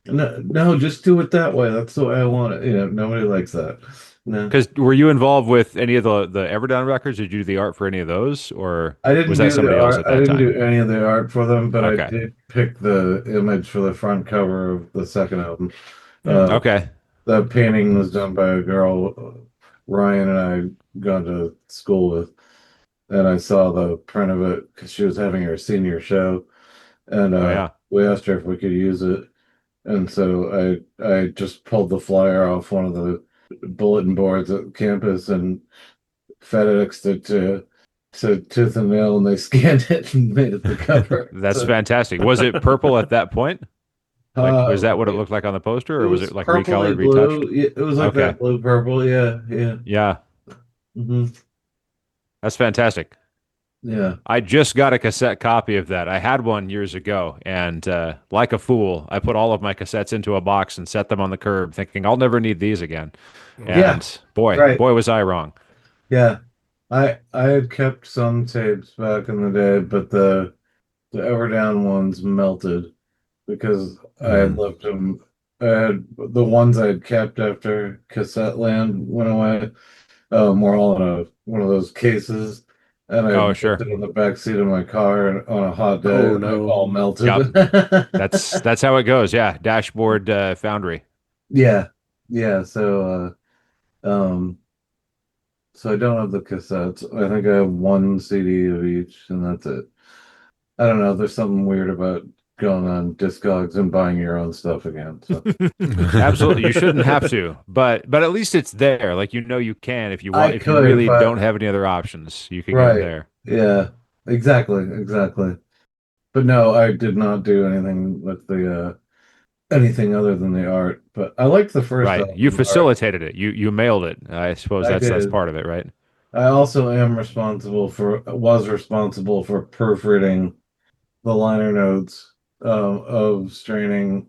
no, no, just do it that way. That's the way I want it. Nobody likes that. No, Because were you involved with any of the Everdown records? Did you do the art for any of those, or I was didn't that do the somebody else art. at I that didn't do time? any of the art for them, but I Okay. did pick the image for the front cover of the second album. Uh, Okay. the painting was done by a girl Ryan and I gone to school with, and I saw the print of it because she was having her senior show, and Oh yeah. we asked her if we could use it, and so I just pulled the flyer off one of the bulletin boards at campus and FedExed it to Tooth and Nail, and they scanned it and made it the cover. That's So, fantastic. Was it purple at that point? Like, was that what it it, looked like on the poster, it or was was it like purpley recolored, retouched? blue. Yeah, it was like Okay. that blue purple. Yeah, yeah. Yeah, Hmm. that's fantastic. Yeah. I just got a cassette copy of that. I had one years ago, and like a fool, I put all of my cassettes into a box and set them on the curb, thinking I'll never need these again. Yeah, And boy, right. boy, was I wrong. Yeah. I had kept some tapes back in the day, but the Everdown ones melted because I had left them. I had the ones I had kept after Cassette Land went away. Were all in one of those cases, and I Oh, left sure. it in the back seat of my car and on a hot day. Oh, And it no. all melted. Yep. That's how it goes. Yeah, dashboard foundry. Yeah, yeah. So I don't have the cassettes. I think I have one CD of each, and that's it. I don't know. There's something weird about going on Discogs and buying your own stuff again. So Absolutely, you shouldn't have to, but at least it's there. Like you can if you I want. If you could if really I don't have any other options, you can go right. there. Yeah, exactly. But no, I did not do anything with the anything other than the art. But I liked the first Right. You album art. facilitated it. You mailed it. I suppose I that's did. part of it, right? I also was responsible for proofreading the liner notes of straining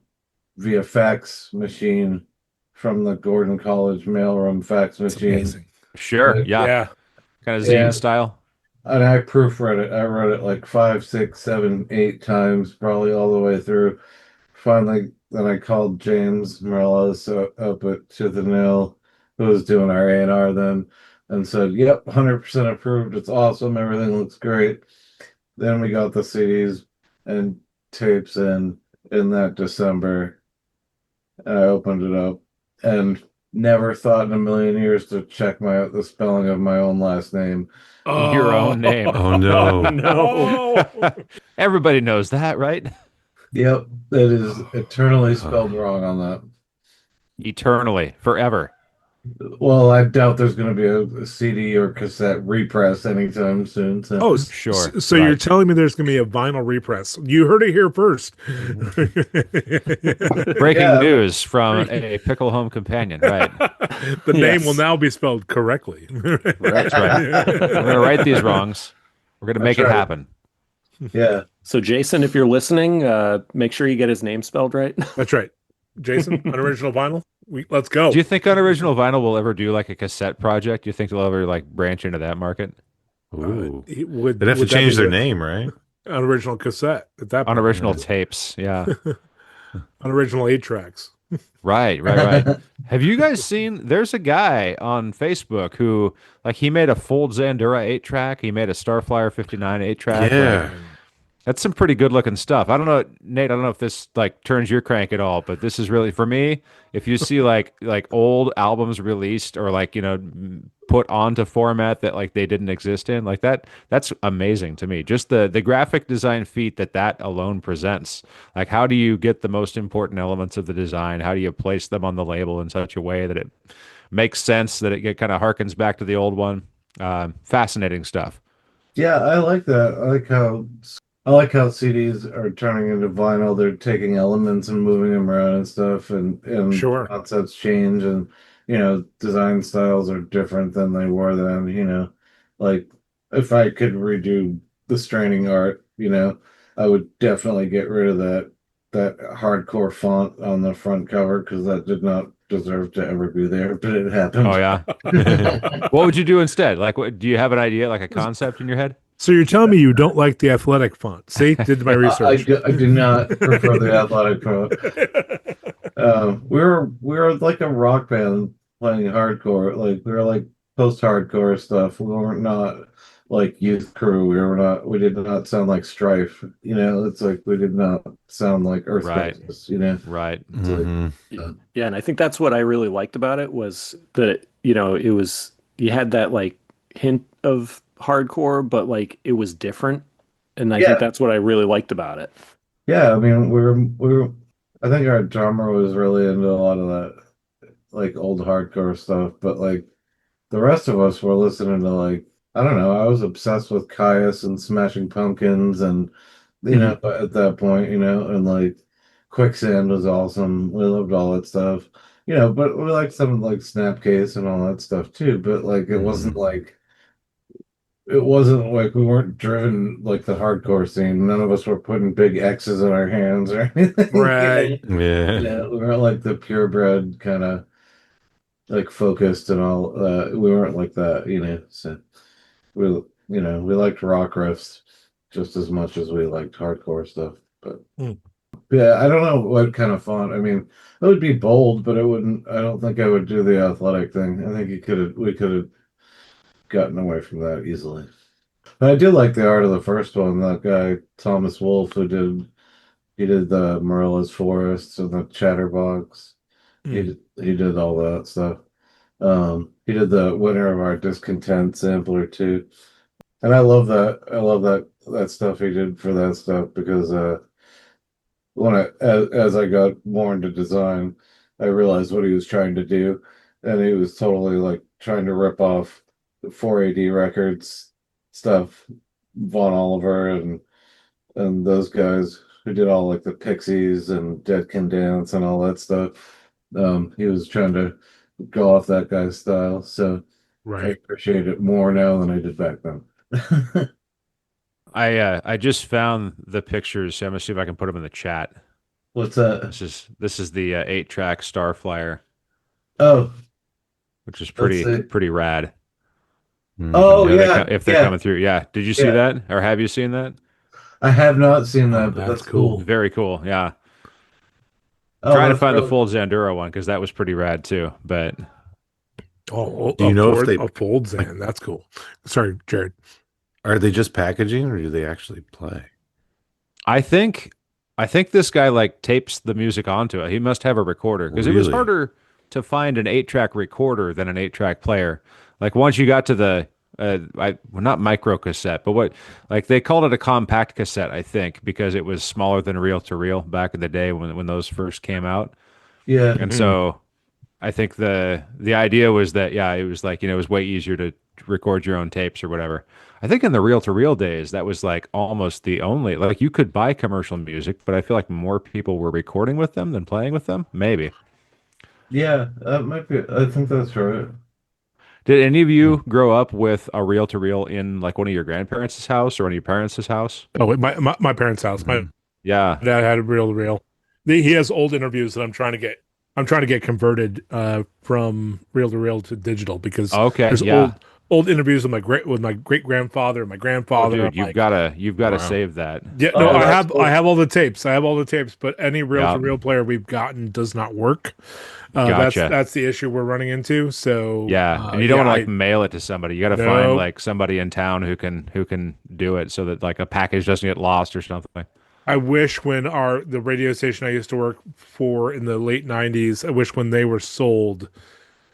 via fax machine from the Gordon College mailroom fax It's machine. amazing. Sure. Yeah. Yeah. Kind of zine And style. and I proofread it. I wrote it like 5, 6, 7, 8 times, probably all the way through. Finally, then I called James Morales up at To the Nail, who was doing our A&R then, and said, "Yep, 100% approved. It's awesome. Everything looks great." Then we got the CDs and tapes in that December, and I opened it up, and never thought in a million years to check the spelling of my own last name. Your own name. Oh no. No. Everybody knows that, right? Yep, it is eternally spelled wrong on that. Eternally, forever. Well, I doubt there's going to be a CD or cassette repress anytime soon. So. Oh, Sure. so you're telling me there's going to be a vinyl repress? You heard it here first. Breaking news from a pickle home companion, right? The name will now be spelled correctly. That's right. We're going to right these wrongs. We're going to make it happen. Yeah. So Jason, if you're listening, make sure you get his name spelled right. That's right. Jason, unoriginal vinyl. Let's go. Do you think Unoriginal Vinyl will ever do like a cassette project? Do you think they'll ever like branch into that market? Ooh. Would They'd have to that change be their the name, right? Unoriginal cassette at that point. Unoriginal tapes, yeah. Unoriginal 8 tracks. Right. Have you guys seen? There's a guy on Facebook who, like, he made a Fold Zandura 8-track. He made a Starflyer 59 8-track. Yeah. Like, that's some pretty good looking stuff. I don't know, Nate. I don't know if this like turns your crank at all, but this is really for me. If you see like old albums released or like put onto format that like they didn't exist in, like that's amazing to me. Just the graphic design feat that alone presents. Like, how do you get the most important elements of the design? How do you place them on the label in such a way that it makes sense, that it kind of harkens back to the old one? Fascinating stuff. Yeah, I like that. I like how CDs are turning into vinyl. They're taking elements and moving them around and stuff, and Sure. concepts change, and design styles are different than they were then. Like if I could redo the straining art, I would definitely get rid of that hardcore font on the front cover because that did not deserve to ever be there, but it happened. Oh yeah. What would you do instead? Like, do you have an idea, like a concept in your head? So you're telling me you don't like the athletic font? See, did my research. I do not prefer the athletic font. We were like a rock band playing hardcore. Like we were like post-hardcore stuff. We were not like Youth Crew. We did not sound like Strife. It's like we did not sound like Earth Right. Crisis, Right. It's like, Mhm. Yeah, and I think that's what I really liked about it was that, it was, you had that like hint of hardcore, but like it was different. And I Yeah. think that's what I really liked about it. yeah, I mean, I think our drummer was really into a lot of that, like old hardcore stuff, but like the rest of us were listening to like, I don't know, I was obsessed with Caius and Smashing Pumpkins and, at that point, and like Quicksand was awesome. We loved all that stuff, but we liked some like Snapcase and all that stuff too, but like it wasn't like we weren't driven like the hardcore scene. None of us were putting big X's in our hands or anything. Right. Yeah. Yeah, we weren't like the purebred kind of like focused and all. We weren't like that. So we liked rock riffs just as much as we liked hardcore stuff. But yeah, I don't know what kind of font. I mean, it would be bold, but it wouldn't. I don't think I would do the athletic thing. I think we could have gotten away from that easily. But I do like the art of the first one. That guy Thomas Wolfe, he did the Marilla's Forests and the Chatterbox. He did all that stuff. He did the Winter of Our Discontent sampler too, and I love that. I love that stuff he did for that stuff because as I got more into design, I realized what he was trying to do, and he was totally like trying to rip off 4AD Records stuff, Von Oliver and those guys who did all like the Pixies and Dead Can Dance and all that stuff. He was trying to go off that guy's style, so I Right. appreciate it more now than I did back then. I just found the pictures. I'm gonna see if I can put them in the chat. What's that? This is the 8-track Starflyer, Oh, which is Let's see. pretty rad. oh If they're yeah. coming through, yeah. Did you see Yeah. that, or have you seen that? I have not seen that, Oh, but that's that's cool. Very cool. Yeah. Oh, Trying to that's find the really- full Zandura one because that was pretty rad too. But Oh, Do you know if they- a fold Zan? That's cool. Sorry, Jared. Are they just packaging or do they actually play? I think this guy like tapes the music onto it. He must have a recorder because it was Really? harder. to find an 8-track recorder than an 8-track player. Like once you got to the well, not micro cassette, but what like they called it a compact cassette, I think, because it was smaller than reel to reel back in the day when those first came out. Yeah. And so I think the idea was that yeah, it was like, it was way easier to record your own tapes or whatever. I think in the reel to reel days, that was like almost the only like you could buy commercial music, but I feel like more people were recording with them than playing with them. Maybe. Yeah, that might be. I think that's right. Did any of you grow up with a reel to reel in like one of your grandparents' house or one of your parents' house? Oh, wait, my parents' house. My Yeah. dad had a reel to reel. He has old interviews that I'm trying to get. I'm trying to get converted from reel to reel to digital because Okay. there's Yeah. old interviews with my great grandfather and my Oh, grandfather. dude, I'm you've like, gotta Wow. save that. yeah, Oh, no, that's cool. I have all the tapes. I have all the tapes, but any reel Yeah. to reel player we've gotten does not work. Gotcha. That's the issue we're running into. So Yeah, and you don't yeah, want to like mail it to somebody. You got to find no, like somebody in town who can do it so that like a package doesn't get lost or something. I wish when the radio station I used to work for in the late '90s, I wish when they were sold,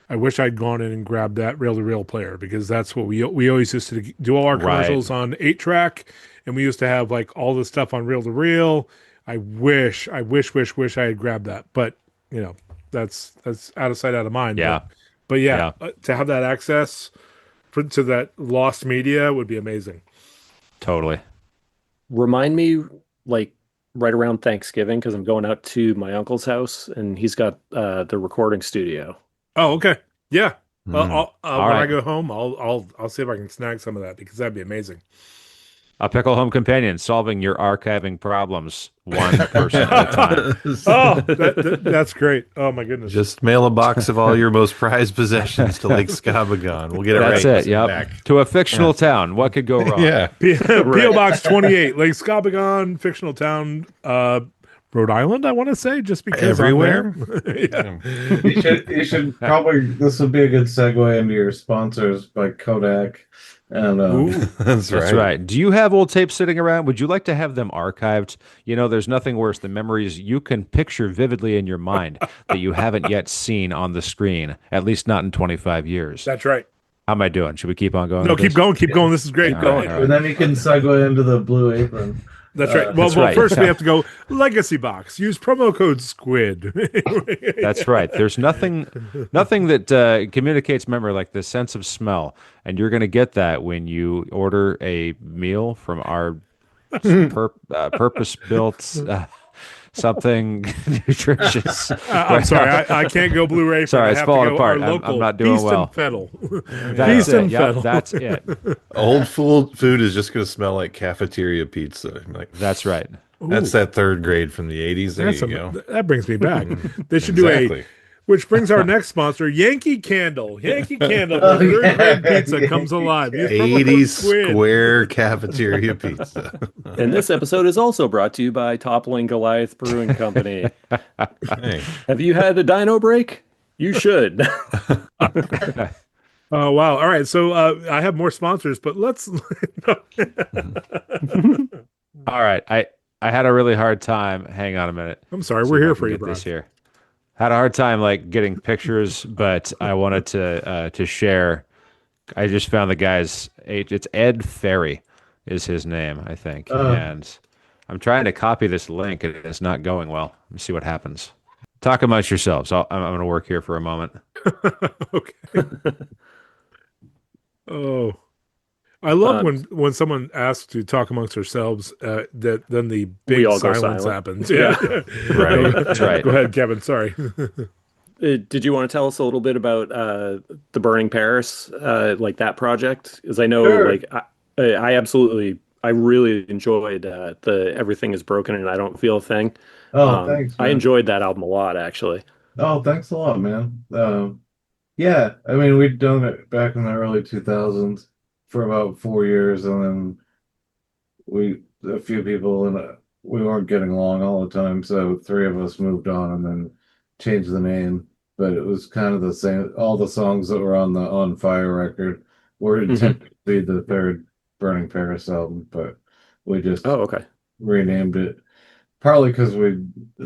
I wish I'd gone in and grabbed that reel to reel player because that's what we always used to do all our Right. commercials on 8-track, and we used to have like all the stuff on reel to reel. I wish I had grabbed that, but that's out of sight, out of mind. Yeah. But yeah, Yeah. to have that access to that lost media would be amazing. Totally. Remind me, like right around Thanksgiving, because I'm going out to my uncle's house and he's got the recording studio. Oh, okay, yeah. Well, Mm. All when I right. go home, I'll see if I can snag some of that because that'd be amazing. A pickle home companion solving your archiving problems one person at a time. Oh, that's great. Oh my goodness. Just mail a box of all your most prized possessions to Lake Scabagon. We'll get it That's right. it. Yep. Back. To a fictional town. What could go wrong? Yeah. P.O. Box 28, Lake Scabagon, fictional town, Rhode Island, I want to say, just because Everywhere? I'm there. Yeah. You should probably. This would be a good segue into your sponsors by Kodak, and Ooh. That's right. That's right. Do you have old tapes sitting around? Would you like to have them archived? There's nothing worse than memories you can picture vividly in your mind that you haven't yet seen on the screen, at least not in 25 years. That's right. How am I doing? Should we keep on going? No, with keep this? going, keep going. This is great. All Go right, ahead. all right. and then you can segue into the Blue Apron. That's right. That's Well, right. first we have to go Legacy Box. Use promo code SQUID. That's right. There's nothing that communicates memory like the sense of smell, and you're going to get that when you order a meal from our purpose-built something nutritious. I'm sorry, I can't go Blu-ray. Sorry, I it's have to falling go apart. our I'm local not doing Feast well. and Fettle. That's Feast it. and Yep, Fettle. that's it. Old food is just going to smell like cafeteria pizza. I'm like, That's right. that's that third grade from the 80s. There you go. That brings me back. They should do Exactly. which brings our next sponsor, Yankee Candle. Yankee Candle, Oh, the third yeah. grade pizza comes alive. Use promo code 80s SQUID. square cafeteria pizza. And this episode is also brought to you by Toppling Goliath Brewing Company. Hey. Have you had a dino break? You should. Oh wow! All right, so I have more sponsors, but let's. All right. I had a really hard time. Hang on a minute. I'm sorry, See we're if I here can for you, get this Brian. here. Had a hard time like getting pictures, but I wanted to share. I just found the guy's age. It's Ed Ferry, is his name, I think, and I'm trying to copy this link, and it's not going well. Let me see what happens. Talk amongst yourselves. I'm going to work here for a moment. Okay. Oh, I love when someone asks to talk amongst ourselves. That then the big all go silence silent. happens. Yeah, Right. That's right. Go ahead, Kevin. Sorry. Did you want to tell us a little bit about the Burning Paris, like that project? Because I know, Sure. like, I really enjoyed the Everything Is Broken and I Don't Feel a Thing. Oh, thanks, I man. enjoyed that album a lot, actually. Oh, thanks a lot, man. Yeah, I mean, we'd done it back in the early 2000s for about 4 years, and then a few people, and we weren't getting along all the time, so three of us moved on and then changed the name. But it was kind of the same. All the songs that were on the On Fire record were intended to be the third Burning Paris album, but we just Oh, okay. renamed it. Partly because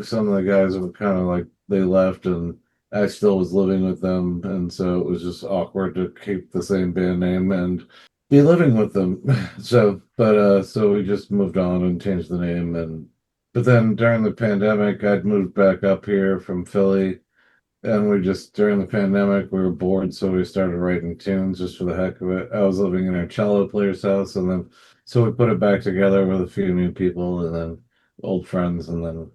some of the guys were kind of like they left, and I still was living with them, and so it was just awkward to keep the same band name and be living with them. So we just moved on and changed the name. But then during the pandemic, I'd moved back up here from Philly, and we just during the pandemic we were bored, so we started writing tunes just for the heck of it. I was living in a cello player's house, and then so we put it back together with a few new people, and then old friends, and then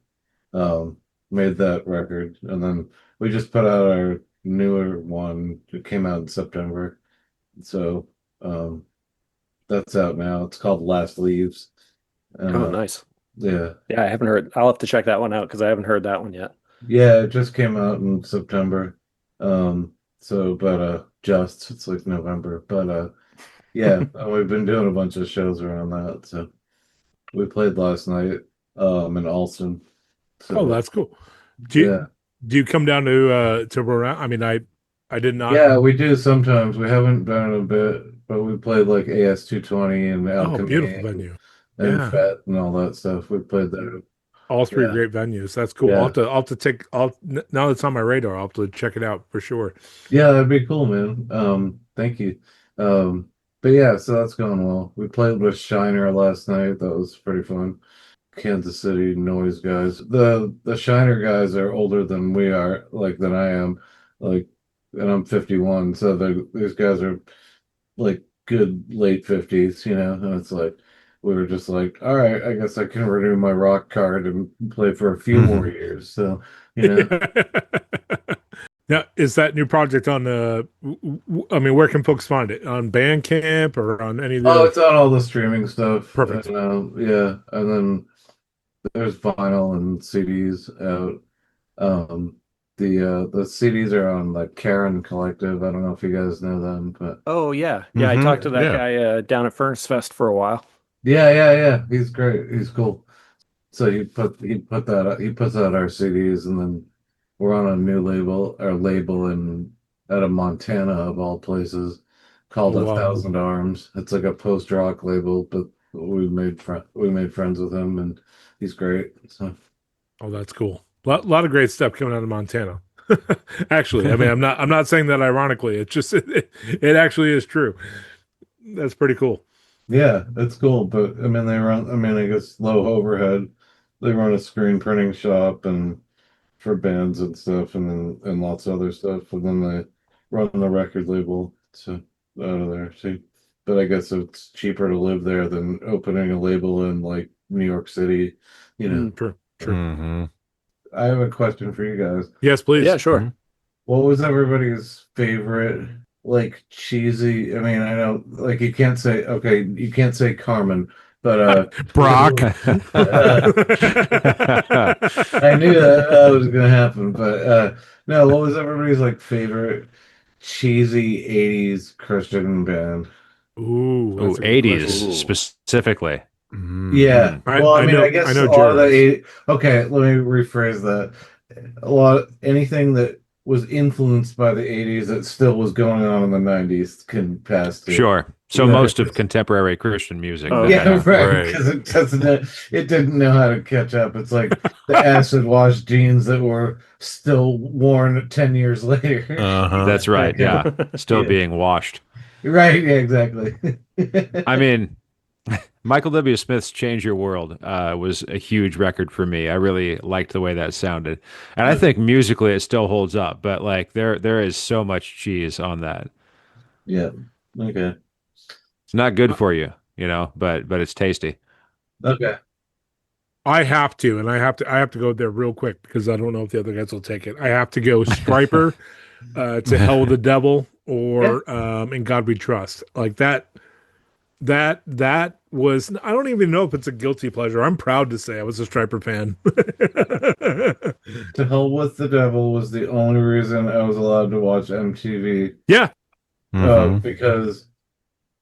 um, made that record, and then we just put out our newer one. It came out in September, so um, that's out now. It's called Last Leaves. Oh, Uh, nice. yeah, Yeah, I haven't heard. I'll have to check that one out because I haven't heard that one yet. yeah, it just came out in September. So but just it's like November, but yeah, and we've been doing a bunch of shows around that. So we played last night in Alston. Oh, So that's cool. Do you yeah. do you come down to Rhode Island? I mean, I did not. Yeah, we do sometimes. We haven't been in a bit, but we played like AS 220 and Oh, Alchemy beautiful venue. and Yeah, FET and all that stuff. We played there. all three Yeah, great venues. That's cool. yeah, I'll have to take. Now that it's on my radar, I'll have to check it out for sure. yeah. That'd be cool, man. Thank you. Um, but yeah, so that's going well. We played with Shiner last night. That was pretty fun. Kansas City noise guys. The Shiner guys are older than we are, like than I am, like, and I'm 51. So these guys are like good late 50s, and it's like we were just like, all right, I guess I can renew my rock card and play for a few more years. So, you know. Now, is that new project on I mean, where can folks find it? On Bandcamp or on any of Oh, the? it's on all the streaming stuff. Perfect. Yeah, and then there's vinyl and CDs out. Um, the CDs are on like Karen Collective. I don't know if you guys know them, but Oh yeah, yeah. I Mhm, talked to that yeah. guy down at Furnace Fest for a while. yeah. He's great. He's cool. So he puts out our CDs, and then we're on a new label in out of Montana of all places, called Oh A wow. Thousand Arms. It's like a post rock label, but we made friends with him, and he's great. So Oh, that's cool. Lot of great stuff coming out of Montana. Actually, I mean, I'm not saying that ironically. It's just it actually is true. That's pretty cool. yeah, it's cool. But I mean, I guess low overhead. They run a screen printing shop and for bands and stuff, and lots of other stuff. And then they run the record label so out of there too. But I guess it's cheaper to live there than opening a label in like New York City. You know, True. True. Mm-hmm. I have a question for you guys. Yes, please. Yeah, sure. What was everybody's favorite, like cheesy? I mean, I know, like you can't say Carmen, but Brock. I knew that was gonna happen. But no, what was everybody's like favorite cheesy '80s Christian band? Ooh, Oh, that's a good 80s question. Ooh. specifically. Yeah. Well, I mean, I guess I know a lot of the Jerry's. okay, let me rephrase that. Anything that was influenced by the 80s that still was going on in the 90s can pass to. Sure. So Yeah. most of contemporary Christian music. Oh, then, Yeah, yeah. right. Because it didn't know how to catch up. It's like the acid wash jeans that were still worn 10 years later. Uh-huh. That's right. Okay. Yeah. Still Yeah. being washed. Right, yeah, exactly. I mean, Michael W. Smith's Change Your World was a huge record for me. I really liked the way that sounded. And I think musically it still holds up, but like there is so much cheese on that. Yeah. Okay. It's not good for you, but it's tasty. Okay. I have to, and I have to go there real quick because I don't know if the other guys will take it. I have to go Striper, to Hell with the Devil, or In God We Trust. Like that was, I don't even know if it's a guilty pleasure. I'm proud to say I was a Striper fan. To Hell with the Devil was the only reason I was allowed to watch MTV. Yeah. Mhm. Because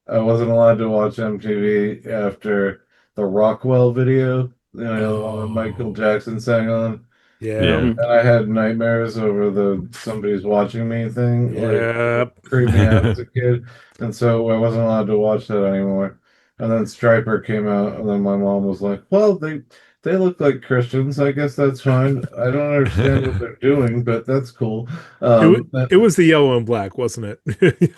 I wasn't allowed to watch MTV after the Rockwell video, the one that Michael Jackson sang on. Yeah. Yeah. And I had nightmares over the somebody's watching me thing. Yep. Like, creeped me out as a kid. And so I wasn't allowed to watch that anymore. And then Striper came out, and then my mom was like, well, they look like Christians. I guess that's fine. I don't understand what they're doing, but that's cool. It was the yellow and black, wasn't it?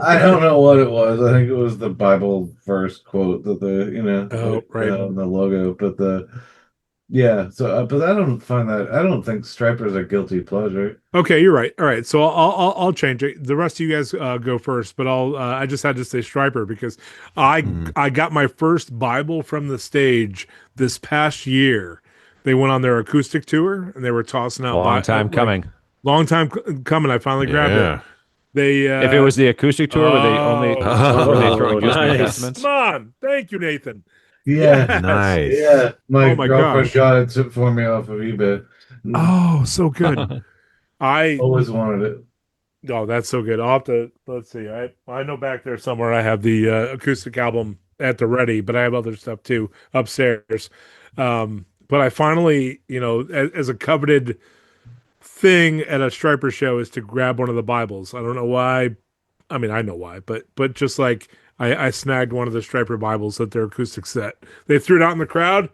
I don't know what it was. I think it was the Bible verse quote that Oh, right. on the logo, but yeah. So, but I don't find that. I don't think stripers are guilty pleasure. Okay, you're right. All right, so I'll change it. The rest of you guys go first, but I just had to say Striper because Mhm. I got my first Bible from the stage this past year. They went on their acoustic tour and they were tossing out Long time coming. long time coming. I finally grabbed it. Yeah. They If it was the acoustic tour, were they only were they throwing just New nice. Testaments? come on, thank you, Nathan. Yeah, Yes. Nice. yeah. My Oh my girlfriend gosh. got it for me off of eBay. Oh, so good. I Always wanted it. Oh, that's so good. I'll have to let's see. I know back there somewhere I have the acoustic album at the ready, but I have other stuff too upstairs. But I finally, as a coveted thing at a striper show is to grab one of the Bibles. I don't know why. I mean, I know why, but just like I snagged one of the striper Bibles at their acoustic set. They threw it out in the crowd.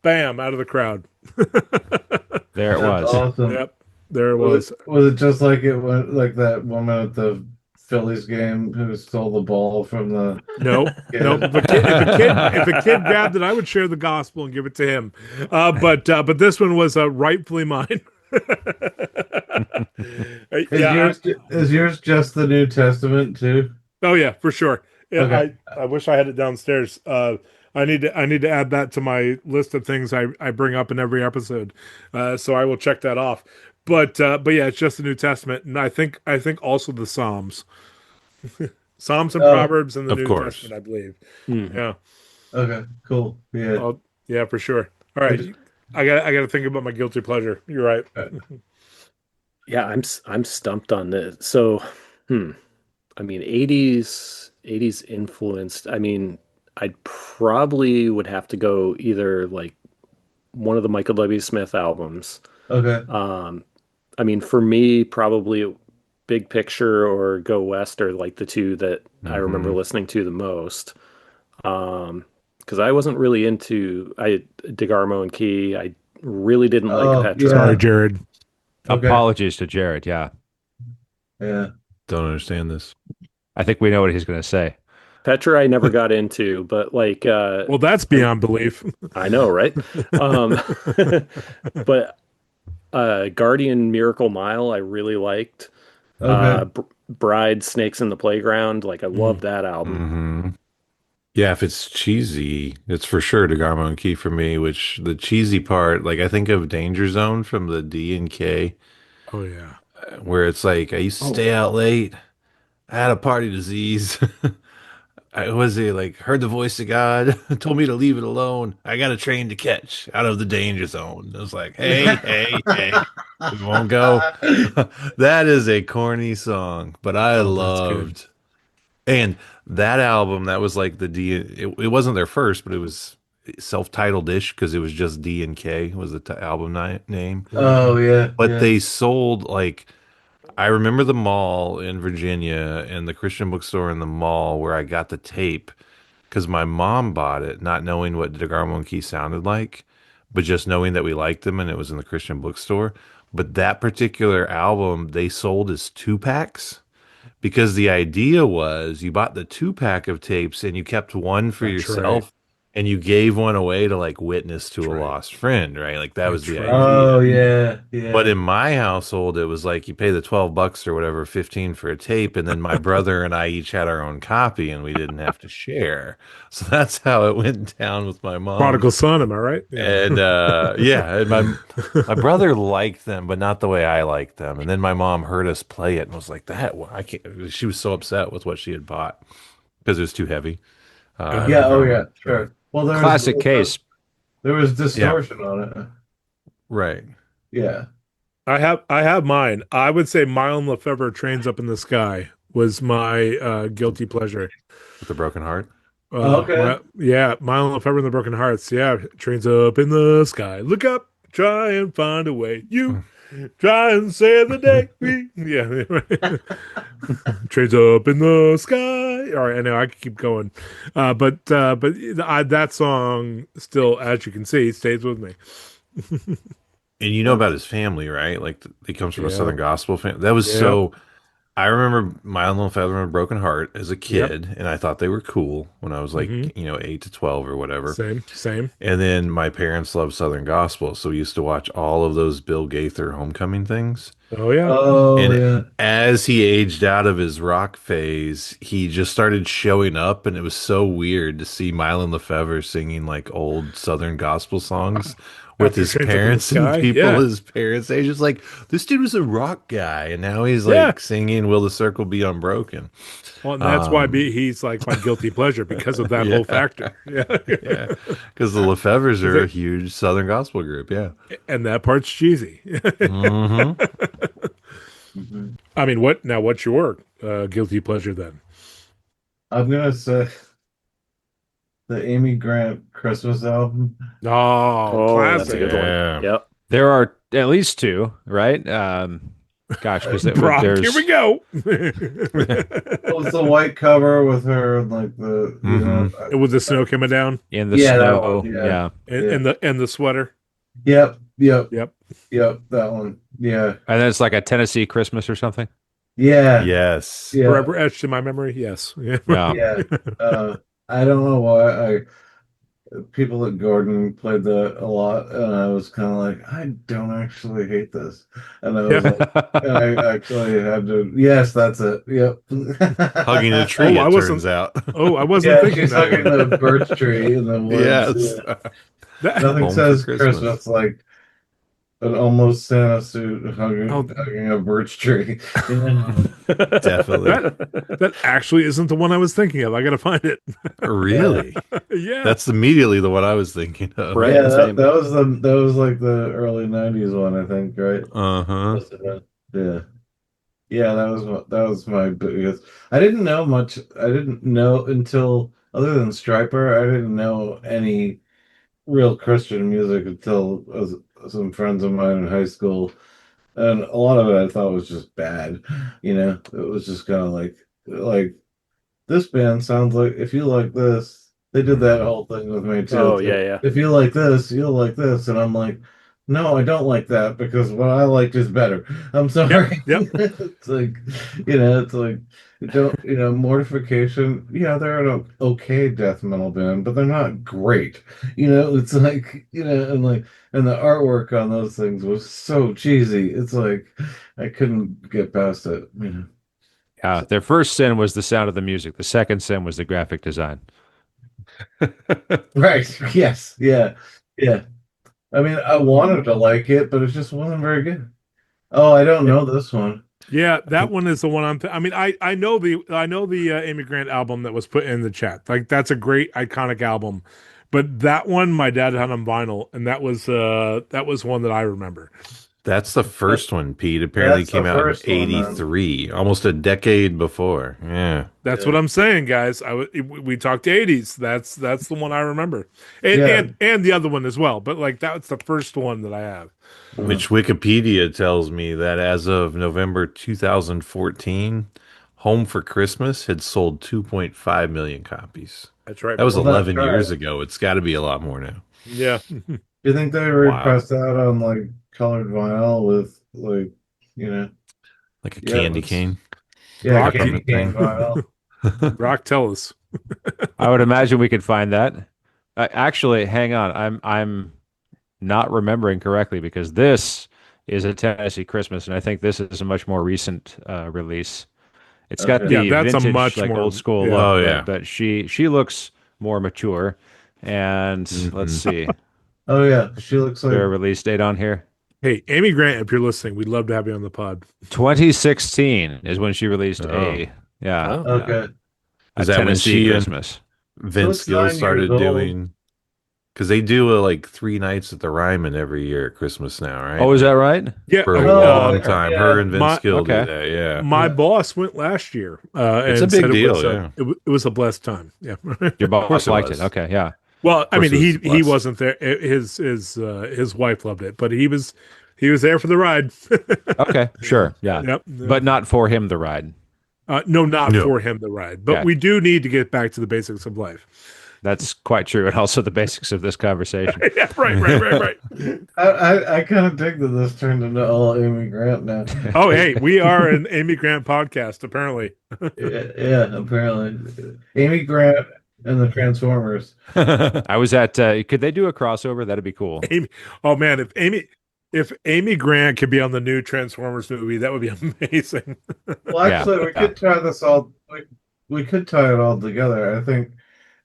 Bam, out of the crowd. There it That's was. awesome. Yep, there it was. Was it just like it went like that woman at the Phillies game who stole the ball from the Nope. kid? Nope. If a kid grabbed it, I would share the gospel and give it to him. But this one was rightfully mine. Is yours just the New Testament too? Oh yeah, for sure. Yeah, Okay. I wish I had it downstairs. I need to add that to my list of things I bring up in every episode. So I will check that off. But yeah, it's just the New Testament, and I think also the Psalms, Psalms and Oh, Proverbs in the of New course. Testament, I believe. Mhm. Yeah. Okay, cool. Yeah. Yeah, for sure. All right, I got to think about my guilty pleasure. You're right. Yeah, I'm stumped on this. So, I mean, 80s influenced. I mean, I probably would have to go either like one of the Michael W. Smith albums. Okay. I mean, for me, probably Big Picture or Go West are like the two that I remember Mhm. listening to the most. Because I wasn't really into DeGarmo and Key. I really didn't like Oh, Petra. yeah. Sorry, Jared. Okay. Apologies to Jared. Yeah, Yeah. Don't understand this. I think we know what he's going to say. Petra I never got into, but like Well, that's beyond belief. I know, right? But Guardian Miracle Mile I really liked. Okay. Bride Snakes in the Playground, like I love that album. Hmm. Yeah, if it's cheesy, it's for sure DeGarmo and Key for me, which the cheesy part, like I think of Danger Zone from the D and K, Oh yeah. where it's like I used to stay out late. I had a party disease. I was it like heard the voice of God, told me to leave it alone. I got a train to catch out of the danger zone. It was like, hey, we won't go. That is a corny song, but I Oh, that's good. loved. And that album, that was like the D. It wasn't their first, but it was self-titled-ish because it was just D and K was the album name. Oh yeah. But Yeah. they sold like I remember the mall in Virginia and the Christian bookstore in the mall where I got the tape because my mom bought it, not knowing what DeGarmo and Key sounded like, but just knowing that we liked them and it was in the Christian bookstore. But that particular album they sold as 2 packs because the idea was you bought the 2 pack of tapes and you kept one for That's yourself and you gave one away to like witness to That's a right. lost friend, right? Like that was That's the right. idea. Oh yeah. Yeah. But in my household, it was like you pay the $12 or whatever, 15 for a tape, and then my brother and I each had our own copy and we didn't have to share. So that's how it went down with my mom. Prodigal son, am I right? And yeah, and my brother liked them, but not the way I liked them. And then my mom heard us play it and was like, "That I can't." She was so upset with what she had bought because it was too heavy. Yeah. Oh yeah. Sure. Well, Classic case. There was distortion on it. Right. Yeah. I have mine. I would say Mile and Lefebvre Trains Up in the Sky was my guilty pleasure. With the broken heart. Okay. Yeah, Mile and Lefebvre and the Broken Hearts. Yeah, Trains Up in the Sky. Look up, try and find a way. You Try and save the day. Yeah. Trades up in the sky. All right, I know I could keep going. But that song still, as you can see, stays with me. And you know about his family, right? Like he comes from a Yeah. Southern gospel family. That was Yep. so. I remember My Little Feather and a Broken Heart as a Yep. kid, and I thought they were cool when I was Hmm. like, 8 to 12 or whatever. Same. And then my parents loved Southern gospel, so we used to watch all of those Bill Gaither homecoming things. Oh yeah. Oh And yeah. as he aged out of his rock phase, he just started showing up, and it was so weird to see Mylon Lefevre singing like old Southern gospel songs with After his Trains Up in the parents and Sky. people Yeah. his parents' age. It's like this dude was a rock guy, and now he's Yeah. like singing "Will the Circle Be Unbroken." Well, and that's why Um, he's like my guilty pleasure because of that whole yeah, factor. Yeah. yeah, because the Lefevres are a They- huge Southern gospel group. Yeah. and that part's cheesy. Hmm. Mhm. I mean, what's your guilty pleasure then? I'm gonna say the Amy Grant Christmas album. Oh, Oh, that's a classic. good Yeah. one. Yep. There are at least two, right? Gosh, because Brock, there's here we go. Well, it's the white cover with her and like the With the snow coming down in the Yeah, that snow. one, Yeah. and the sweater. Yep, Yep. that one. Yeah. And then it's like a Tennessee Christmas or something. Yeah. Yes. Yeah. Forever etched in my memory. Yes. Yeah. Yeah. Yeah. I don't know why people at Gordon played that a lot, and I was kind of like, I don't actually hate this, and I was like, I actually had to. Yes, that's it. Yep. Hugging a tree, I it wasn't- turns out. Oh, I wasn't Yeah, thinking she's that hugging one. the birch tree in the woods. Yes. Yeah. That- Nothing Home for says Christmas. Christmas like an almost Santa suit hugging, Oh. hugging a birch tree. Yeah. Definitely. that actually isn't the one I was thinking of. I got to find it. Really? Yeah. That's immediately the one I was thinking of. Right. Yeah, same. that was like the early '90s one, I think, right? Uh-huh. Must have been. Yeah. Yeah, that was my biggest. I didn't know much. I didn't know until other than Striper, I didn't know any real Christian music until some friends of mine in high school, and a lot of it I thought was just bad. It was just kind of like this band sounds like if you like this, they did that whole thing with me too. Oh, It's yeah, like, yeah. if you like this, you'll like this, and I'm like, no, I don't like that because what I liked is better. I'm sorry. Yep. It's like, it's like, Mortification. Yeah, they're an okay death metal band, but they're not great. It's like, and the artwork on those things was so cheesy. It's like, I couldn't get past it. Yeah. Their first sin was the sound of the music. The second sin was the graphic design. Right. Yes. Yeah. Yeah. I mean, I wanted to like it, but it just wasn't very good. Oh, I don't know this one. Yeah, that one is the one I mean, I know the Amy Grant album that was put in the chat. Like that's a great iconic album, but that one my dad had on vinyl, and that was one that I remember. That's the first one, Pete. Apparently That's the came out in first one, man. 83, almost a decade before. Yeah. That's Yeah. what I'm saying, guys. We talked 80s. That's the one I remember, and Yeah. and the other one as well. But like that's the first one that I have. Which Wikipedia tells me that as of November 2014, Home for Christmas had sold 2.5 million copies. That's right. That was Well, 11 that's years right. ago. It's got to be a lot more now. Yeah. Do you think they Wow. repressed that on like colored vinyl with like, Like a Yeah, candy it's- cane. yeah, Peppermint cane thing. vinyl? Brock, tell us. I would imagine we could find that. Actually, hang on. I'm not remembering correctly because this is a Tennessee Christmas, and I think this is a much more recent release. It's got Okay. the Yeah, that's a vintage, much like more- old school yeah. look, Oh, but- yeah. but she looks more mature. And let's see, Oh yeah, she looks is there a like release date on here? Hey, Amy Grant, if you're listening, we'd love to have you on the pod. 2016 is when she released Oh. a yeah, Oh. okay. a Is that when Tennessee she and Christmas. Vince Looks Gill 9 years started old. doing? Because they do like 3 nights at the Ryman every year at Christmas now, right? Oh, is that right? Yeah. For a Oh, long yeah. time. Yeah. Her and Vince My- Gill okay. did that, yeah. My Yeah. boss went last year. It's and a big said deal, It was, yeah. it was a blessed time. Yeah. Your course boss it liked was. it. Okay, yeah. Well, I course mean, it was he blessed. wasn't there. His wife loved it, but he was He was there for the ride. Okay, sure, yeah, Yep. but not for him the ride. No, not No. for him the ride. But Okay. we do need to get back to the basics of life. That's quite true, and also the basics of this conversation. Yeah, right. I kind of dig that this turned into all Amy Grant now. Oh, hey, we are an Amy Grant podcast, apparently. Yeah, apparently. Amy Grant and the Transformers. I was at. Could they do a crossover? That'd be cool. Oh man, if Amy Grant could be on the new Transformers movie, that would be amazing. Well, actually, we could tie this all. We could tie it all together. I think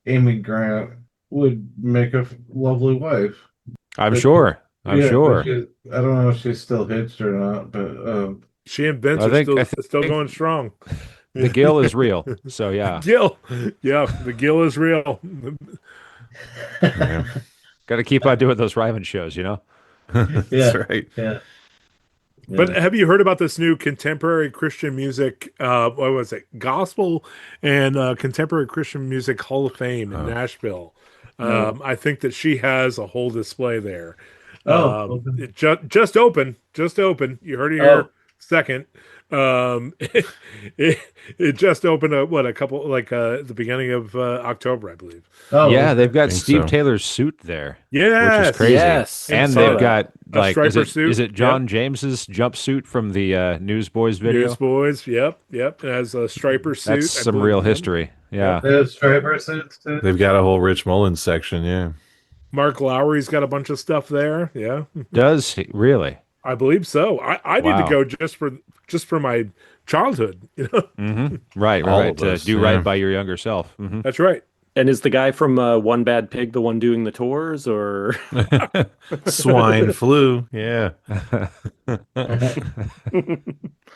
Amy Grant would make a lovely wife. I'm sure. I'm sure. I don't know if she's still hitched or not, but She and Vince I are think- still going strong. The gill is real. So yeah, Gill, yeah, the Gill is real. got to keep on doing those Ryman shows. You know. yeah, That's right. yeah. But have you heard about this new contemporary Christian music? What was it? Gospel and contemporary Christian music Hall of Fame in Nashville. I think that she has a whole display there. It just opened. You heard it here second. It just opened a couple the beginning of October, I believe. Oh, Yeah, they've got think Steve so. Taylor's suit there, Yes, which is crazy. Yes. And Saw they've that. got A like striper suit. is it John James's jumpsuit from the Newsboys video? Newsboys. Yep. It has a striper suit. That's I some believe. real history. Yeah. They have striper suits too. They've got a whole Rich Mullins section. Yeah. Mark Lowry's got a bunch of stuff there. Yeah, Does he really? I believe so. I need to Wow. go just for my childhood. You know, Mm-hmm. Right. All Right. of To us, do yeah. right by your younger self. Hmm. that's right. And is the guy from One Bad Pig the one doing the tours, or Swine flu. Yeah.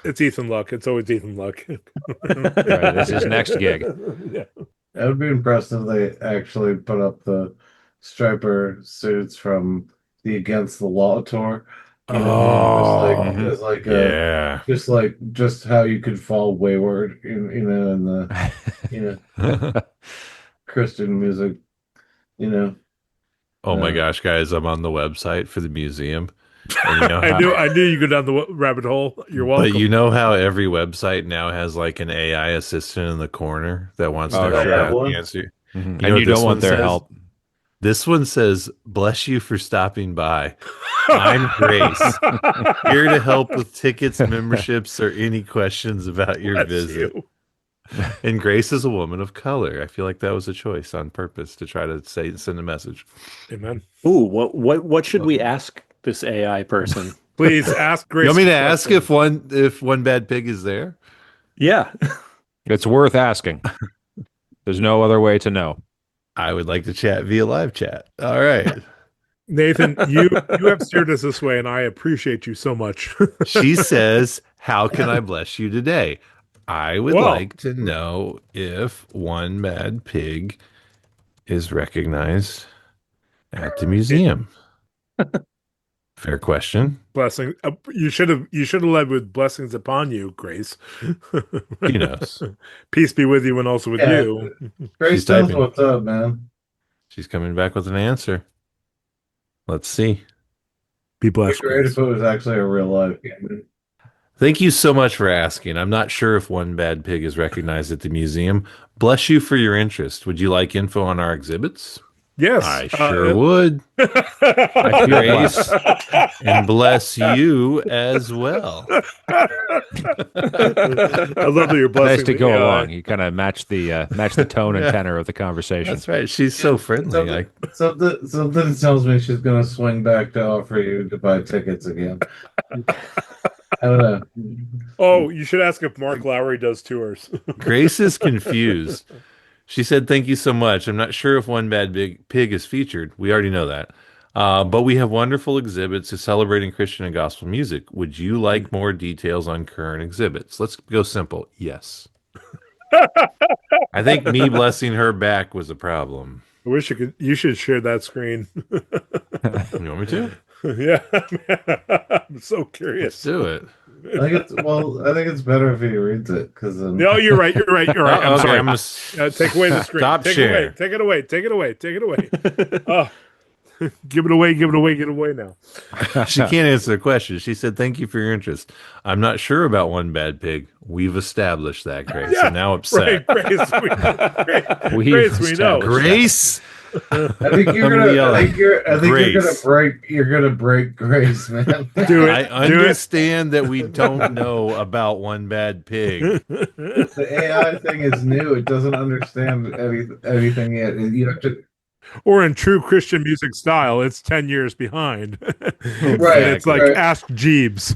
It's Ethan Luck. It's always Ethan Luck. Right, this is next gig. Yeah. I would be impressed if they actually put up the striper suits from the Against the Law tour. You know, just like Yeah. just how you could fall wayward, in the Christian music, you know. Oh my gosh, guys! I'm on the website for the museum. And you know I knew you go down the rabbit hole. You're welcome. But you know how every website now has like an AI assistant in the corner that wants to Oh, help sure. out One? the answer. Mhm. know And what you this don't one want their says? help. This one says, "Bless you for stopping by. I'm Grace, here to help with tickets, memberships, or any questions about your That's visit." you. And Grace is a woman of color. I feel like that was a choice on purpose to try to send a message. Amen. ooh, what should we ask this AI person? Please ask Grace. You want me to a ask question. if one bad pig is there? Yeah, It's worth asking. There's no other way to know. I would like to chat via live chat. All right. Nathan, you have steered us this way, and I appreciate you so much. She says, "How can I bless you today?" I would Well- like to know if one bad pig is recognized at the museum. Fair question. Blessing. You should have led with blessings upon you, Grace. He knows. Peace be with you, and also with Yeah. you. Grace She's knows typing. what's up, man. She's coming back with an answer. Let's see. Be It'd blessed, be great Grace. if it was actually a real life game. Thank you so much for asking. I'm not sure if one bad pig is recognized at the museum. Bless you for your interest. Would you like info on our exhibits? Yes, I sure would. I feel Grace, and bless you as well. I love that you're blessing. Nice to the go AI. along. You kind of match the tone and tenor of the conversation. That's right. She's so friendly. Like, Something tells me she's gonna swing back to offer you to buy tickets again. I don't know. Oh, you should ask if Mark Lowry does tours. Grace is confused. She said, "Thank you so much. I'm not sure if one bad pig is featured. We already know that. But we have wonderful exhibits celebrating Christian and gospel music. Would you like more details on current exhibits?" Let's go simple. Yes. I think me blessing her back was a problem. I wish you could. You should share that screen. You want me to? Yeah, I'm so Let's curious. do it. I think it's better if he reads it because No, you're right. I'm Okay, sorry. I'm gonna Take away the screen. Stop Take share. it away. Take it away. Oh, Give it away, give it away, give it away now. She can't answer the question. She said, "Thank you for your interest. I'm not sure about One Bad Pig. We've established that, Grace. Yeah, I'm now upset. Right, Grace. We've We know. Grace, I think you're I'm gonna. yelling. I think you're gonna Grace. break. You're gonna break Grace, man. Do it. I understand that we don't know about One Bad Pig. The AI thing is new. It doesn't understand anything yet. You have to. Or in true Christian music style, it's 10 years behind. Right. It's like right. Ask Jeeves.